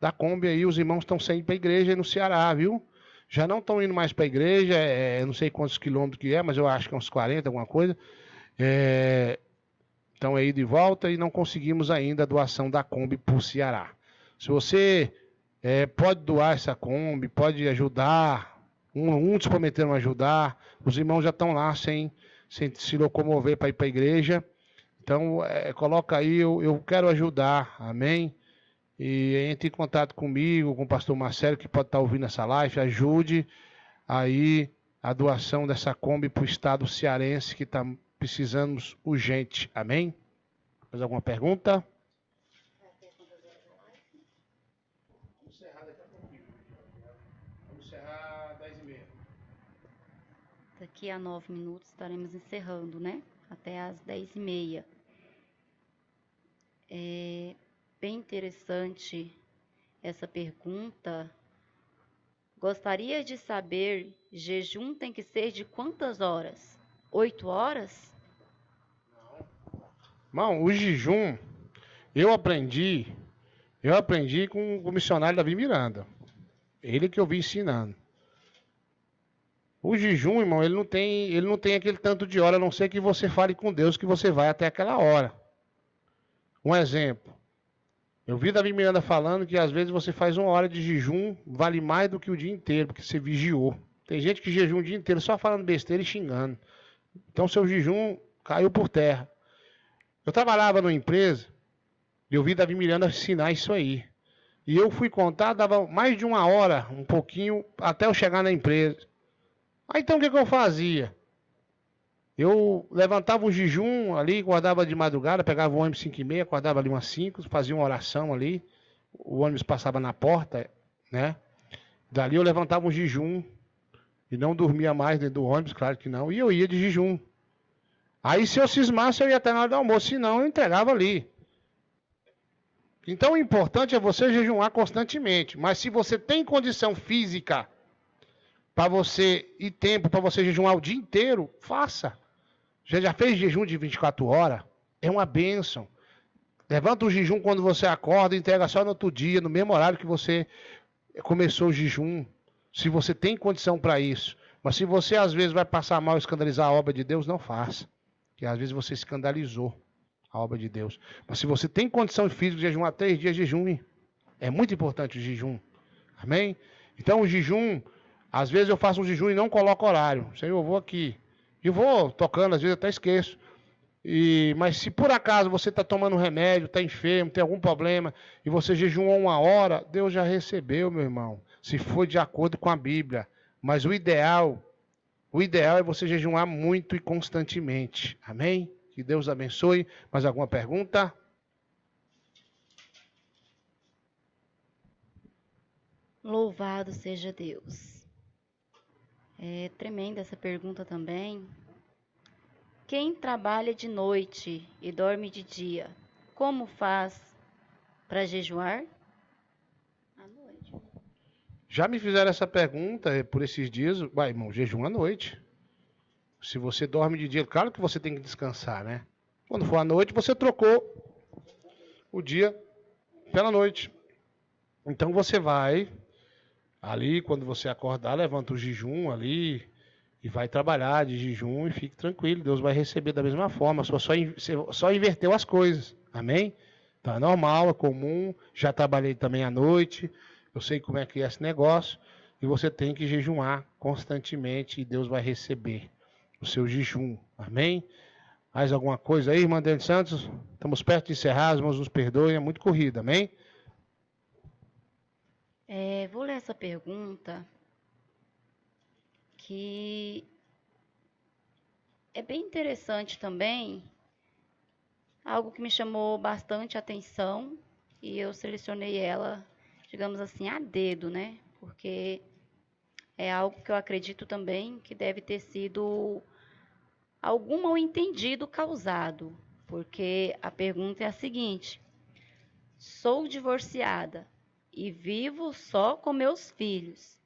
da Kombi aí. Os irmãos estão sem ir para a igreja no Ceará, viu? Já não estão indo mais para a igreja, não sei quantos quilômetros que é, mas eu acho que é uns 40, alguma coisa. Estão aí de volta e não conseguimos ainda a doação da Kombi para o Ceará. Se você pode doar essa Kombi, pode ajudar, muitos prometeram ajudar, os irmãos já estão lá sem se locomover para ir para a igreja. Então, coloca aí, eu quero ajudar, amém? E entre em contato comigo, com o pastor Marcelo, que pode estar ouvindo essa live, ajude aí a doação dessa Kombi para o estado cearense, que está precisando urgente, amém? Mais alguma pergunta? Vamos encerrar daqui a pouquinho. Vamos encerrar 10h30. Daqui a 9 minutos estaremos encerrando, né? Até às 10h30. É bem interessante essa pergunta. Gostaria de saber, jejum tem que ser de quantas horas? 8 horas? Irmão, o jejum, eu aprendi com o missionário Davi Miranda. Ele que eu vi ensinando. O jejum, irmão, ele não tem aquele tanto de hora, a não ser que você fale com Deus que você vai até aquela hora. Um exemplo. Eu vi Davi Miranda falando que às vezes você faz 1 hora de jejum, vale mais do que o dia inteiro, porque você vigiou. Tem gente que jejum o dia inteiro só falando besteira e xingando. Então seu jejum caiu por terra. Eu trabalhava numa empresa e eu vi Davi Miranda ensinar isso aí. E eu fui contar, dava mais de 1 hora, um pouquinho, até eu chegar na empresa. Aí então o que eu fazia? Eu levantava o jejum ali, guardava de madrugada, pegava o ônibus 5h30, acordava ali umas 5, fazia uma oração ali, o ônibus passava na porta, né? Dali eu levantava um jejum e não dormia mais dentro do ônibus, claro que não, e eu ia de jejum. Aí se eu cismasse eu ia até na hora do almoço, se não eu entregava ali. Então o importante é você jejuar constantemente. Mas se você tem condição física para você e tempo para você jejuar o dia inteiro, faça. Você já fez jejum de 24 horas? É uma bênção. Levanta o jejum quando você acorda e entrega só no outro dia, no mesmo horário que você começou o jejum. Se você tem condição para isso. Mas se você às vezes vai passar mal e escandalizar a obra de Deus, não faça. Porque às vezes você escandalizou a obra de Deus. Mas se você tem condição física de jejuar 3 dias, jejume. É muito importante o jejum. Amém? Então o jejum, às vezes eu faço um jejum e não coloco horário. Senhor, eu vou aqui. E vou tocando, às vezes até esqueço. Mas se por acaso você está tomando remédio, está enfermo, tem algum problema, e você jejuou 1 hora, Deus já recebeu, meu irmão. Se for de acordo com a Bíblia. Mas o ideal é você jejuar muito e constantemente. Amém? Que Deus abençoe. Mais alguma pergunta? Louvado seja Deus. É tremenda essa pergunta também. Quem trabalha de noite e dorme de dia, como faz para jejuar? À noite. Já me fizeram essa pergunta por esses dias. Vai, irmão, jejum à noite. Se você dorme de dia, claro que você tem que descansar, né? Quando for à noite, você trocou o dia pela noite. Então você vai ali, quando você acordar, levanta o jejum ali e vai trabalhar de jejum e fique tranquilo. Deus vai receber da mesma forma. Só inverteu as coisas. Amém? Então é normal, é comum. Já trabalhei também à noite. Eu sei como é que é esse negócio. E você tem que jejuar constantemente e Deus vai receber o seu jejum. Amém? Mais alguma coisa aí, irmã Dani Santos? Estamos perto de encerrar, os irmãos nos perdoem, é muito corrida, amém? Vou ler essa pergunta, que é bem interessante também, algo que me chamou bastante atenção, e eu selecionei ela, digamos assim, a dedo, né? Porque é algo que eu acredito também que deve ter sido algum mal-entendido causado, porque a pergunta é a seguinte: sou divorciada e vivo só com meus filhos.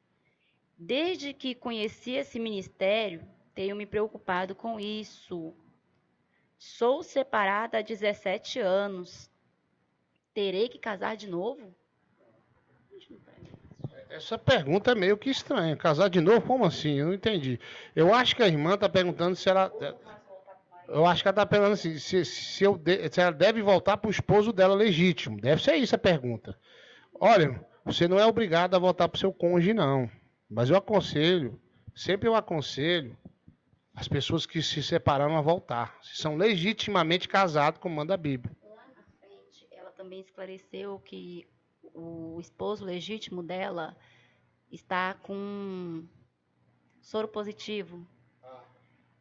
Desde que conheci esse ministério, tenho me preocupado com isso. Sou separada há 17 anos. Terei que casar de novo? Essa pergunta é meio que estranha. Casar de novo? Como assim? Eu não entendi. Eu acho que a irmã está perguntando se ela... Eu acho que ela está perguntando assim, se ela deve voltar para o esposo dela legítimo. Deve ser isso a pergunta. Olha, você não é obrigado a voltar para o seu cônjuge, não. Mas eu aconselho, sempre eu aconselho as pessoas que se separaram a voltar. Se são legitimamente casados, como manda a Bíblia. Lá na frente, ela também esclareceu que o esposo legítimo dela está com soro positivo.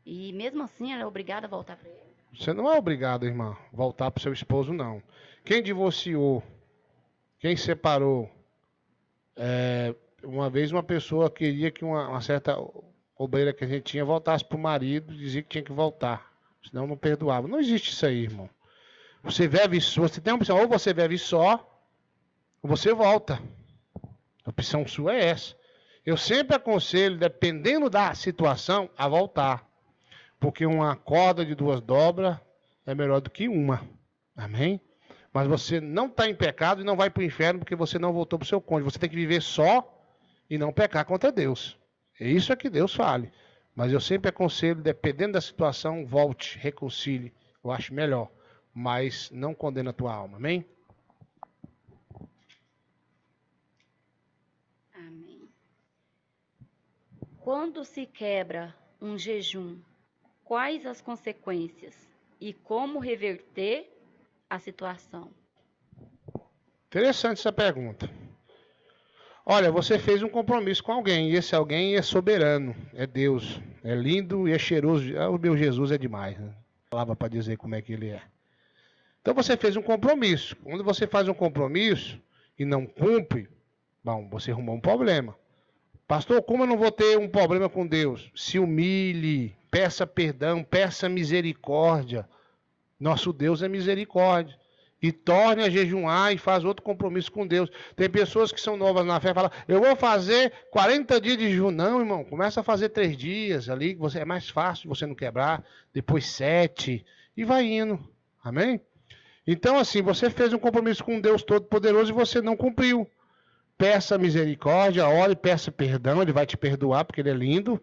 E mesmo assim ela é obrigada a voltar para ele. Você não é obrigado, irmã, a voltar para o seu esposo, não. Quem divorciou, quem separou, uma vez uma pessoa queria que uma certa obreira que a gente tinha voltasse para o marido, dizia que tinha que voltar, senão não perdoava. Não existe isso aí, irmão. Você tem uma opção, ou você vive só, ou você volta. A opção sua é essa. Eu sempre aconselho, dependendo da situação, a voltar. Porque uma corda de 2 dobras é melhor do que uma. Amém? Mas você não está em pecado e não vai para o inferno porque você não voltou para o seu cônjuge. Você tem que viver só e não pecar contra Deus. É isso que Deus fale. Mas eu sempre aconselho, dependendo da situação, volte, reconcilie. Eu acho melhor. Mas não condena a tua alma. Amém? Amém. Quando se quebra um jejum, quais as consequências e como reverter a situação? Interessante essa pergunta. Olha, você fez um compromisso com alguém, e esse alguém é soberano, é Deus, é lindo e é cheiroso. O meu Jesus é demais, né? Palavra para dizer como é que ele é. Então você fez um compromisso. Quando você faz um compromisso e não cumpre, bom, você arrumou um problema. Pastor, como eu não vou ter um problema com Deus? Se humilhe, peça perdão, peça misericórdia. Nosso Deus é misericórdia. e torne a jejuar e faz outro compromisso com Deus. Tem pessoas que são novas na fé e falam, eu vou fazer 40 dias de jejum. Não, irmão, começa a fazer 3 dias ali, que é mais fácil você não quebrar, depois 7, e vai indo. Amém? Então, assim, você fez um compromisso com Deus Todo-Poderoso e você não cumpriu. Peça misericórdia, ore, peça perdão, ele vai te perdoar, porque ele é lindo,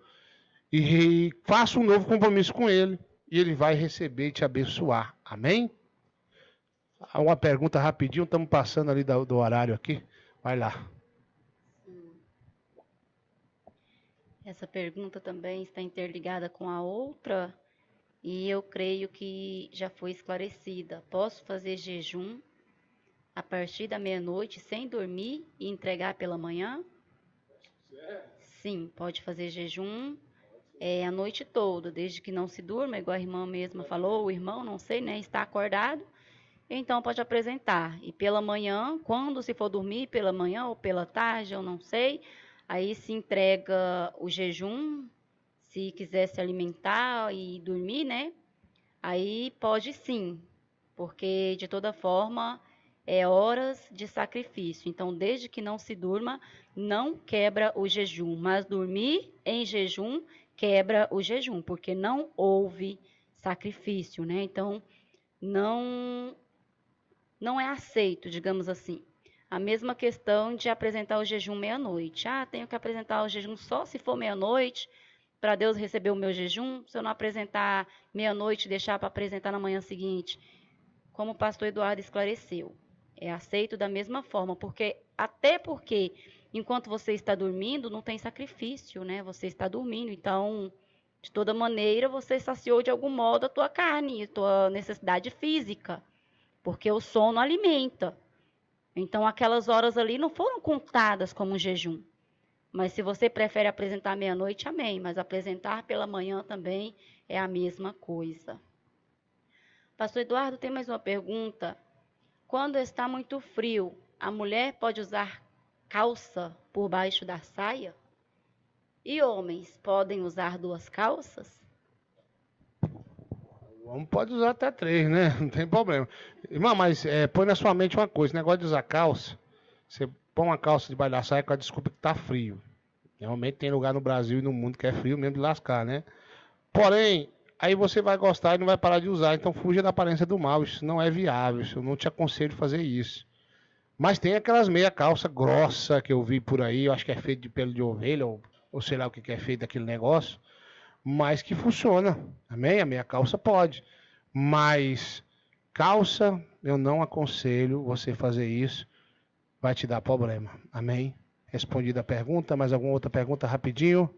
e faça um novo compromisso com ele, e ele vai receber e te abençoar. Amém? Uma pergunta rapidinho, estamos passando ali do horário aqui. Vai lá. Essa pergunta também está interligada com a outra, e eu creio que já foi esclarecida. Posso fazer jejum a partir da meia-noite sem dormir e entregar pela manhã? Sim, pode fazer jejum a noite toda, desde que não se durma, igual a irmã mesma falou, o irmão, não sei, né, está acordado. Então, pode apresentar. E pela manhã, quando se for dormir, pela manhã ou pela tarde, eu não sei, aí se entrega o jejum, se quiser se alimentar e dormir, né? Aí pode sim, porque de toda forma é horas de sacrifício. Então, desde que não se durma, não quebra o jejum. Mas dormir em jejum quebra o jejum, porque não houve sacrifício, né? Então, não é aceito, digamos assim. A mesma questão de apresentar o jejum meia-noite. Ah, tenho que apresentar o jejum só se for meia-noite, para Deus receber o meu jejum. Se eu não apresentar meia-noite, deixar para apresentar na manhã seguinte. Como o pastor Eduardo esclareceu, é aceito da mesma forma, até porque enquanto você está dormindo, não tem sacrifício, né? Você está dormindo, então, de toda maneira, você saciou de algum modo a tua carne, a tua necessidade física. Porque o sono alimenta. Então, aquelas horas ali não foram contadas como um jejum. Mas se você prefere apresentar meia-noite, amém. Mas apresentar pela manhã também é a mesma coisa. Pastor Eduardo, tem mais uma pergunta. Quando está muito frio, a mulher pode usar calça por baixo da saia? E homens podem usar 2 calças? O homem pode usar até 3, né? Não tem problema. Irmão, mas põe na sua mente uma coisa, negócio de usar calça, você põe uma calça debaixo da saia com a desculpa que tá frio. Realmente tem lugar no Brasil e no mundo que é frio mesmo de lascar, né? Porém, aí você vai gostar e não vai parar de usar, então fuja da aparência do mal, isso não é viável, eu não te aconselho a fazer isso. Mas tem aquelas meia calça grossa que eu vi por aí, eu acho que é feito de pelo de ovelha, ou sei lá o que é feito daquele negócio, mas que funciona, amém? A meia calça pode, mas calça, eu não aconselho você fazer isso, vai te dar problema, amém? Respondida a pergunta, mais alguma outra pergunta rapidinho?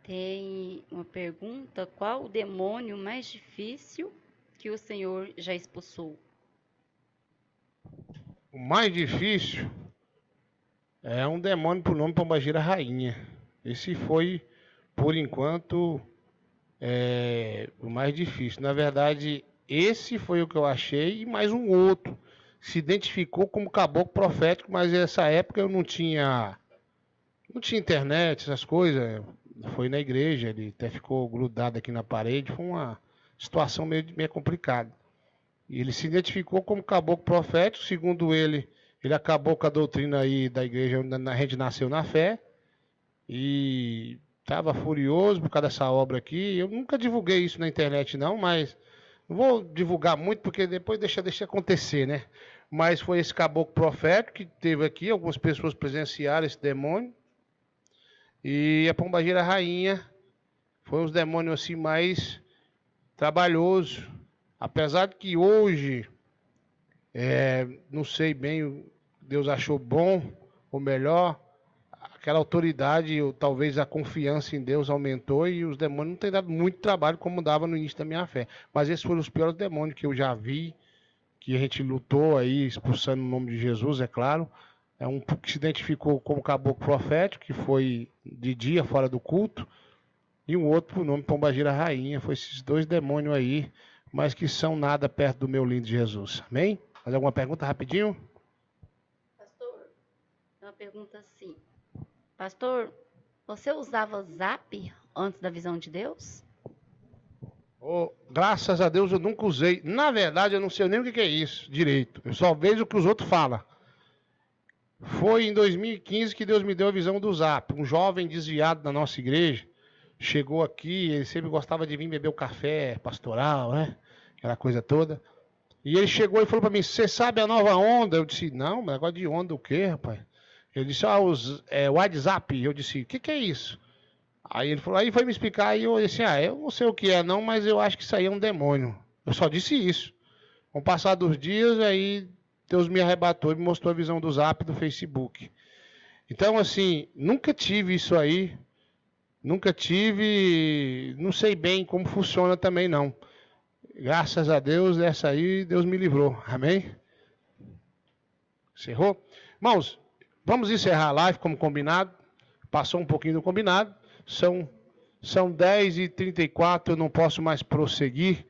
Tem uma pergunta, qual o demônio mais difícil que o Senhor já expulsou? O mais difícil é um demônio por nome Pombagira Rainha. Esse foi, por enquanto, o mais difícil. Na verdade, esse foi o que eu achei e mais um outro. Se identificou como caboclo profético, mas nessa época eu não tinha internet, essas coisas. Foi na igreja, ele até ficou grudado aqui na parede. Foi uma situação meio complicada. E ele se identificou como caboclo profético, segundo ele acabou com a doutrina aí da igreja onde a gente nasceu na fé, e estava furioso por causa dessa obra aqui. Eu nunca divulguei isso na internet não, mas não vou divulgar muito, porque depois deixa acontecer, né? Mas foi esse caboclo profético que teve aqui, algumas pessoas presenciaram esse demônio, e a Pombagira Rainha foi um dos demônios assim mais trabalhosos. Apesar de que hoje, não sei bem, Deus achou bom ou melhor, aquela autoridade, ou talvez a confiança em Deus aumentou e os demônios não têm dado muito trabalho como dava no início da minha fé. Mas esses foram os piores demônios que eu já vi, que a gente lutou aí, expulsando no nome de Jesus, é claro. É um que se identificou como caboclo profético, que foi de dia fora do culto, e um outro por nome Pombagira Rainha. Foi esses 2 demônios aí, mas que são nada perto do meu lindo Jesus. Amém? Mais alguma pergunta rapidinho? Pastor, uma pergunta assim. Pastor, você usava Zap antes da visão de Deus? Oh, graças a Deus eu nunca usei. Na verdade, eu não sei nem o que é isso direito. Eu só vejo o que os outros falam. Foi em 2015 que Deus me deu a visão do Zap. Um jovem desviado da nossa igreja chegou aqui, ele sempre gostava de vir beber o café pastoral, né? Aquela coisa toda. E ele chegou e falou para mim, você sabe a nova onda? Eu disse, não, negócio de onda o quê, rapaz? Ele disse, WhatsApp. Eu disse, o que é isso? Aí ele falou, aí foi me explicar, e eu disse, eu não sei o que é não, mas eu acho que isso aí é um demônio. Eu só disse isso. Com o passar dos dias, aí Deus me arrebatou e me mostrou a visão do Zap e do Facebook. Então, assim, nunca tive isso aí. Nunca tive, não sei bem como funciona também não. Graças a Deus, dessa aí, Deus me livrou. Amém? Encerrou? Irmãos, vamos encerrar a live como combinado. Passou um pouquinho do combinado. São 10h34, eu não posso mais prosseguir.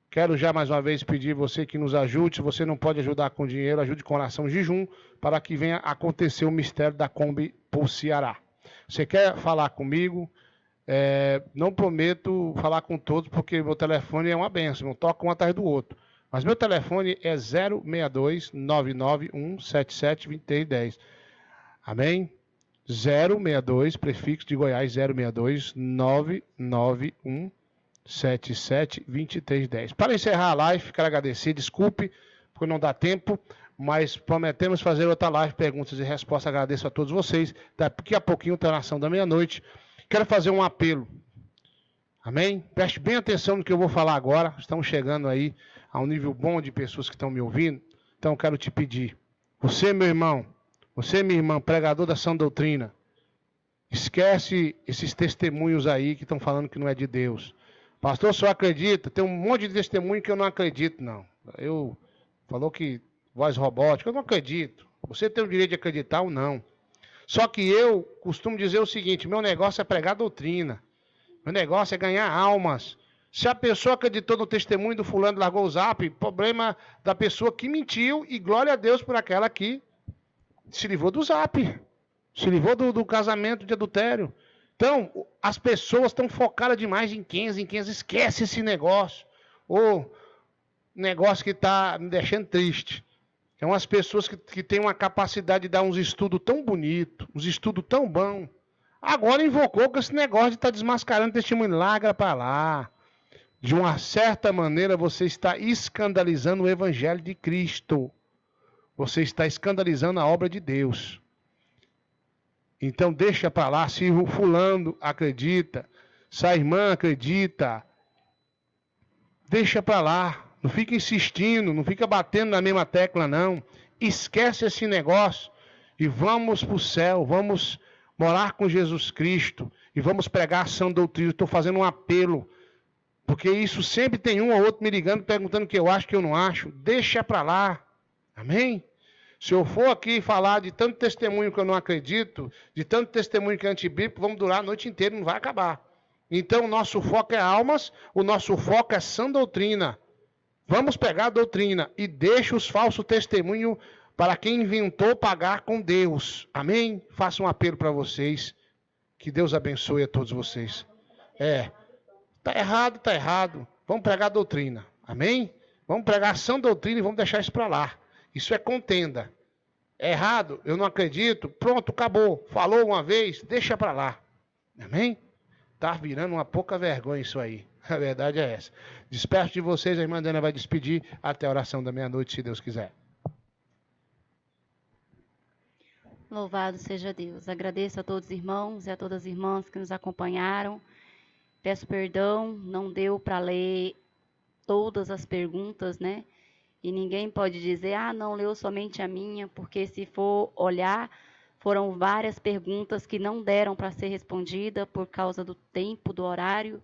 Quero já mais uma vez pedir você que nos ajude. Se você não pode ajudar com dinheiro, ajude com oração e jejum, para que venha acontecer o mistério da Kombi por Ceará. Você quer falar comigo? Não prometo falar com todos, porque meu telefone é uma benção, não toca um atrás do outro. Mas meu telefone é 062 991 77 2310. Amém? 062, prefixo de Goiás, 062 991 77 2310. Para encerrar a live, quero agradecer, desculpe, porque não dá tempo, mas prometemos fazer outra live, perguntas e respostas. Agradeço a todos vocês. Daqui a pouquinho, tem a oração da meia-noite. Quero fazer um apelo. Amém? Preste bem atenção no que eu vou falar agora. Estamos chegando aí a um nível bom de pessoas que estão me ouvindo. Então, quero te pedir. Você, meu irmão, você, minha irmã, pregador da sã doutrina, esquece esses testemunhos aí que estão falando que não é de Deus. Pastor, só acredita? Tem um monte de testemunho que eu não acredito, não. Falou que voz robótica, eu não acredito. Você tem o direito de acreditar ou não. Só que eu costumo dizer o seguinte, meu negócio é pregar doutrina. Meu negócio é ganhar almas. Se a pessoa acreditou no testemunho do fulano, largou o Zap, problema da pessoa que mentiu, e glória a Deus por aquela que se livrou do Zap. Se livrou do casamento de adultério. Então, as pessoas estão focadas demais em 15, esquece esse negócio. Ou negócio que está me deixando triste. É umas pessoas que têm uma capacidade de dar uns estudos tão bonitos, uns estudos tão bons. Agora invocou com esse negócio de estar desmascarando testemunho. Larga para lá. De uma certa maneira, você está escandalizando o Evangelho de Cristo. Você está escandalizando a obra de Deus. Então deixa para lá. Se o fulano acredita, se a irmã acredita, deixa para lá. Não fica insistindo, não fica batendo na mesma tecla, não. Esquece esse negócio e vamos para o céu, vamos morar com Jesus Cristo e vamos pregar a sã doutrina. Estou fazendo um apelo, porque isso sempre tem um ou outro me ligando, perguntando o que eu acho, o que eu não acho. Deixa para lá. Amém? Se eu for aqui falar de tanto testemunho que eu não acredito, de tanto testemunho que é antibíblico, vamos durar a noite inteira, não vai acabar. Então o nosso foco é almas, o nosso foco é sã doutrina. Vamos pegar a doutrina e deixa os falsos testemunhos para quem inventou pagar com Deus. Amém? Faço um apelo para vocês. Que Deus abençoe a todos vocês. Tá errado, tá errado. Vamos pregar a doutrina. Amém? Vamos pregar a sã doutrina e vamos deixar isso para lá. Isso é contenda. É errado, eu não acredito. Pronto, acabou. Falou uma vez, deixa para lá. Amém? Tá virando uma pouca vergonha isso aí. A verdade é essa. Despeço de vocês, a irmã Dana vai despedir até a oração da meia-noite, se Deus quiser. Louvado seja Deus. Agradeço a todos os irmãos e a todas as irmãs que nos acompanharam. Peço perdão, não deu para ler todas as perguntas, né? E ninguém pode dizer, não leu somente a minha, porque se for olhar, foram várias perguntas que não deram para ser respondida por causa do tempo, do horário.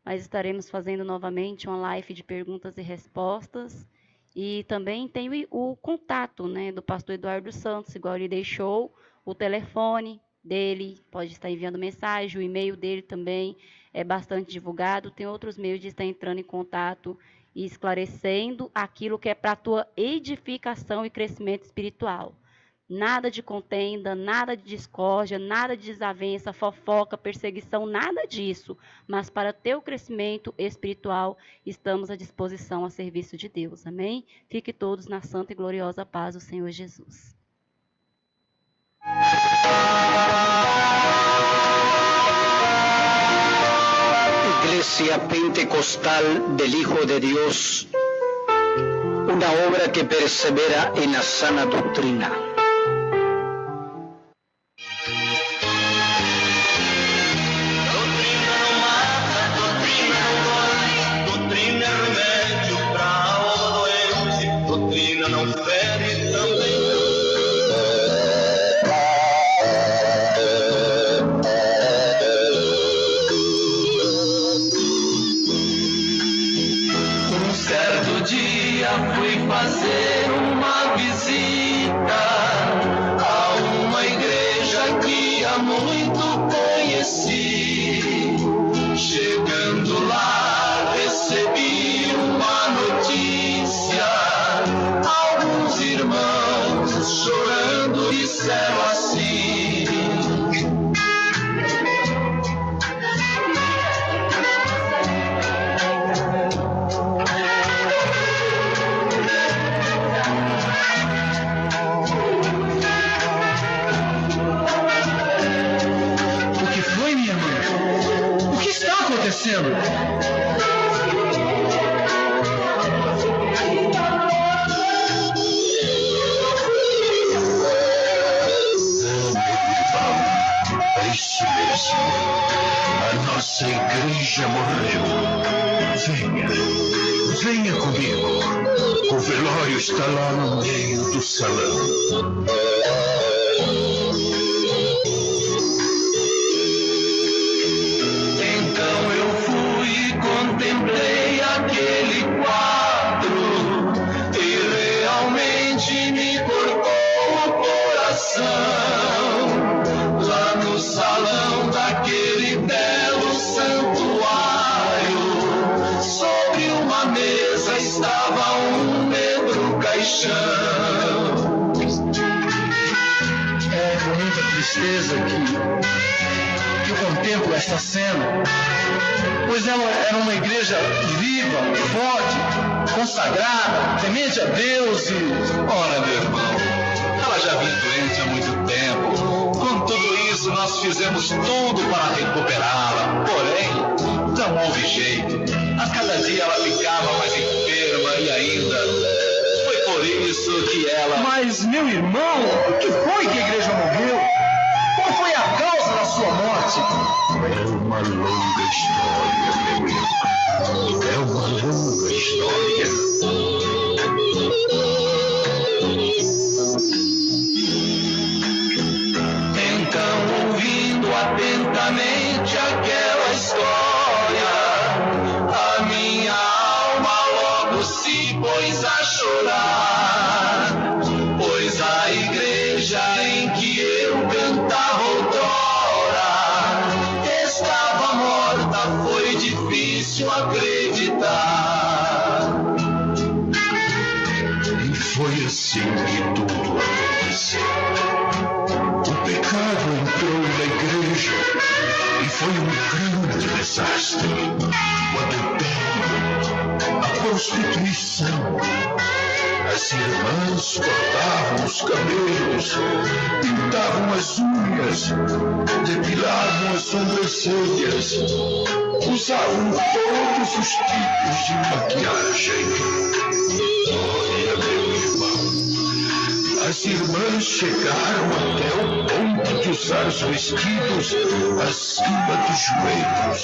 Mas estaremos fazendo novamente uma live de perguntas e respostas. E também tem o contato, né, do pastor Eduardo Santos, igual ele deixou o telefone dele, pode estar enviando mensagem, o e-mail dele também é bastante divulgado. Tem outros meios de estar entrando em contato e esclarecendo aquilo que é para a tua edificação e crescimento espiritual. Nada de contenda, nada de discórdia, nada de desavença, fofoca, perseguição, nada disso. Mas para teu crescimento espiritual, estamos à disposição a serviço de Deus. Amém? Fique todos na santa e gloriosa paz do Senhor Jesus. Iglesia Pentecostal del Hijo de Dios, una obra que persevera en la sana doctrina. Doutrina não mata, doutrina não dói, doutrina é remédio pra alma doente, doutrina não fere, também não. Um certo dia fui fazer uma visita a uma igreja que há muito conheci. Chegando lá, recebi uma notícia. Alguns irmãos chorando disseram assim: o que foi, minha irmã? O que está acontecendo? É isso mesmo. A nossa igreja morreu. Venha comigo. O velório está lá no meio do salão. Então eu fui e contemplei aquele quadro e realmente me cortou o coração. Lá no salão daquele belo santuário, sobre uma mesa estava um negro caixão. É com muita tristeza que eu contemplo esta cena, pois ela era uma igreja viva, forte, consagrada, temente a Deus e... Ora, meu irmão, ela já vinha doente há muito tempo. Com tudo isso, nós fizemos tudo para recuperá-la, porém, não houve jeito. A cada dia ela ficava mais enferma e ainda... Foi por isso que ela... Mas, meu irmão, o que foi que a igreja morreu? Qual foi a causa da sua morte? É uma longa história, meu irmão. É uma longa história. Então, ouvindo atentamente aquela história, a minha alma logo se pôs a chorar, pois a igreja em que eu cantava outrora estava morta, foi difícil acreditar. E foi assim que tudo aconteceu. O pecado entrou na igreja e foi um grande desastre. O adultério, a prostituição. As irmãs cortavam os cabelos, pintavam as unhas, depilavam as sobrancelhas, usavam todos os tipos de maquiagem. Olha, meu irmão, as irmãs chegaram até o ponto de usar os vestidos acima dos joelhos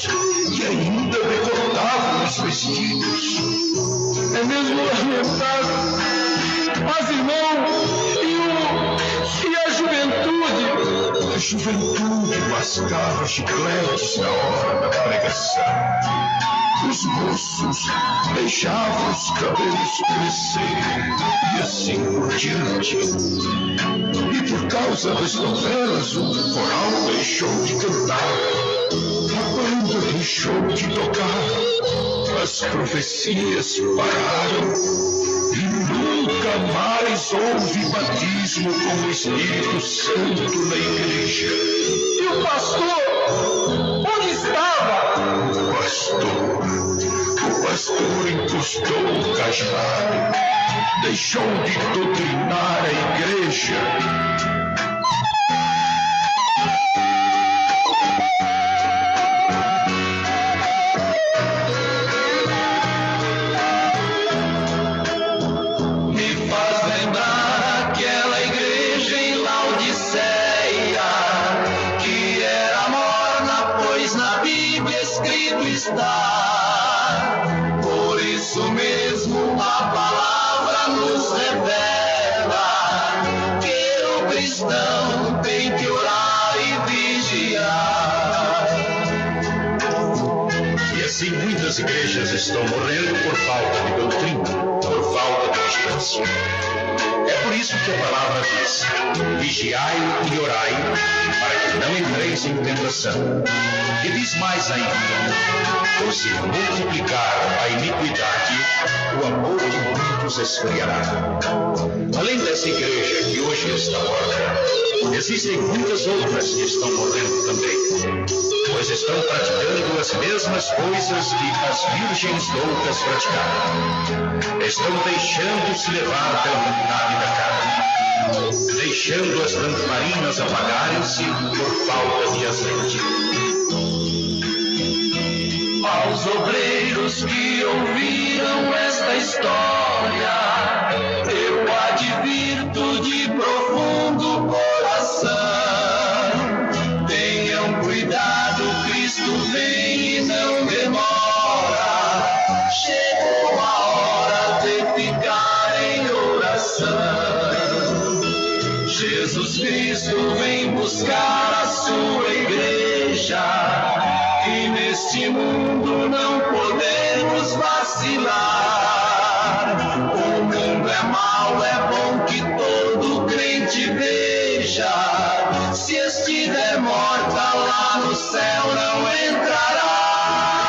e ainda recortavam os vestidos. É mesmo lamentável. Mas, irmão, e a juventude? A juventude mascava chicletes na hora da pregação. Os moços deixavam os cabelos crescer e assim por diante. E por causa das novelas, o coral deixou de cantar, a banda deixou de tocar. As profecias pararam e nunca mais houve batismo com o Espírito Santo na igreja. E o pastor? Onde estava? O pastor encostou o cajado, deixou de doutrinar a igreja. Por isso mesmo a palavra nos revela que o cristão tem que orar e vigiar. E assim muitas igrejas estão morrendo por falta de doutrina, por falta de vigilância. É por isso que a palavra diz: vigiai e orai, para que não entreis em tentação. E diz mais ainda: por se multiplicar a iniquidade, o amor de muitos esfriará. Além dessa igreja que hoje está morta, existem muitas outras que estão morrendo também, pois estão praticando as mesmas coisas que as virgens loucas praticavam. Estão deixando-se levar pela vontade da carne, deixando as lamparinas apagarem-se por falta de azeite. Aos obreiros que ouviram esta história, eu advirto de profundo coração: tenham cuidado, Cristo vem e não demora. Chegou a hora de ficar em oração. Jesus Cristo vem buscar a sua igreja, e neste mundo não podemos vacilar. O mundo é mau, é bom que todo crente veja. Se estiver morta lá no céu não entrará.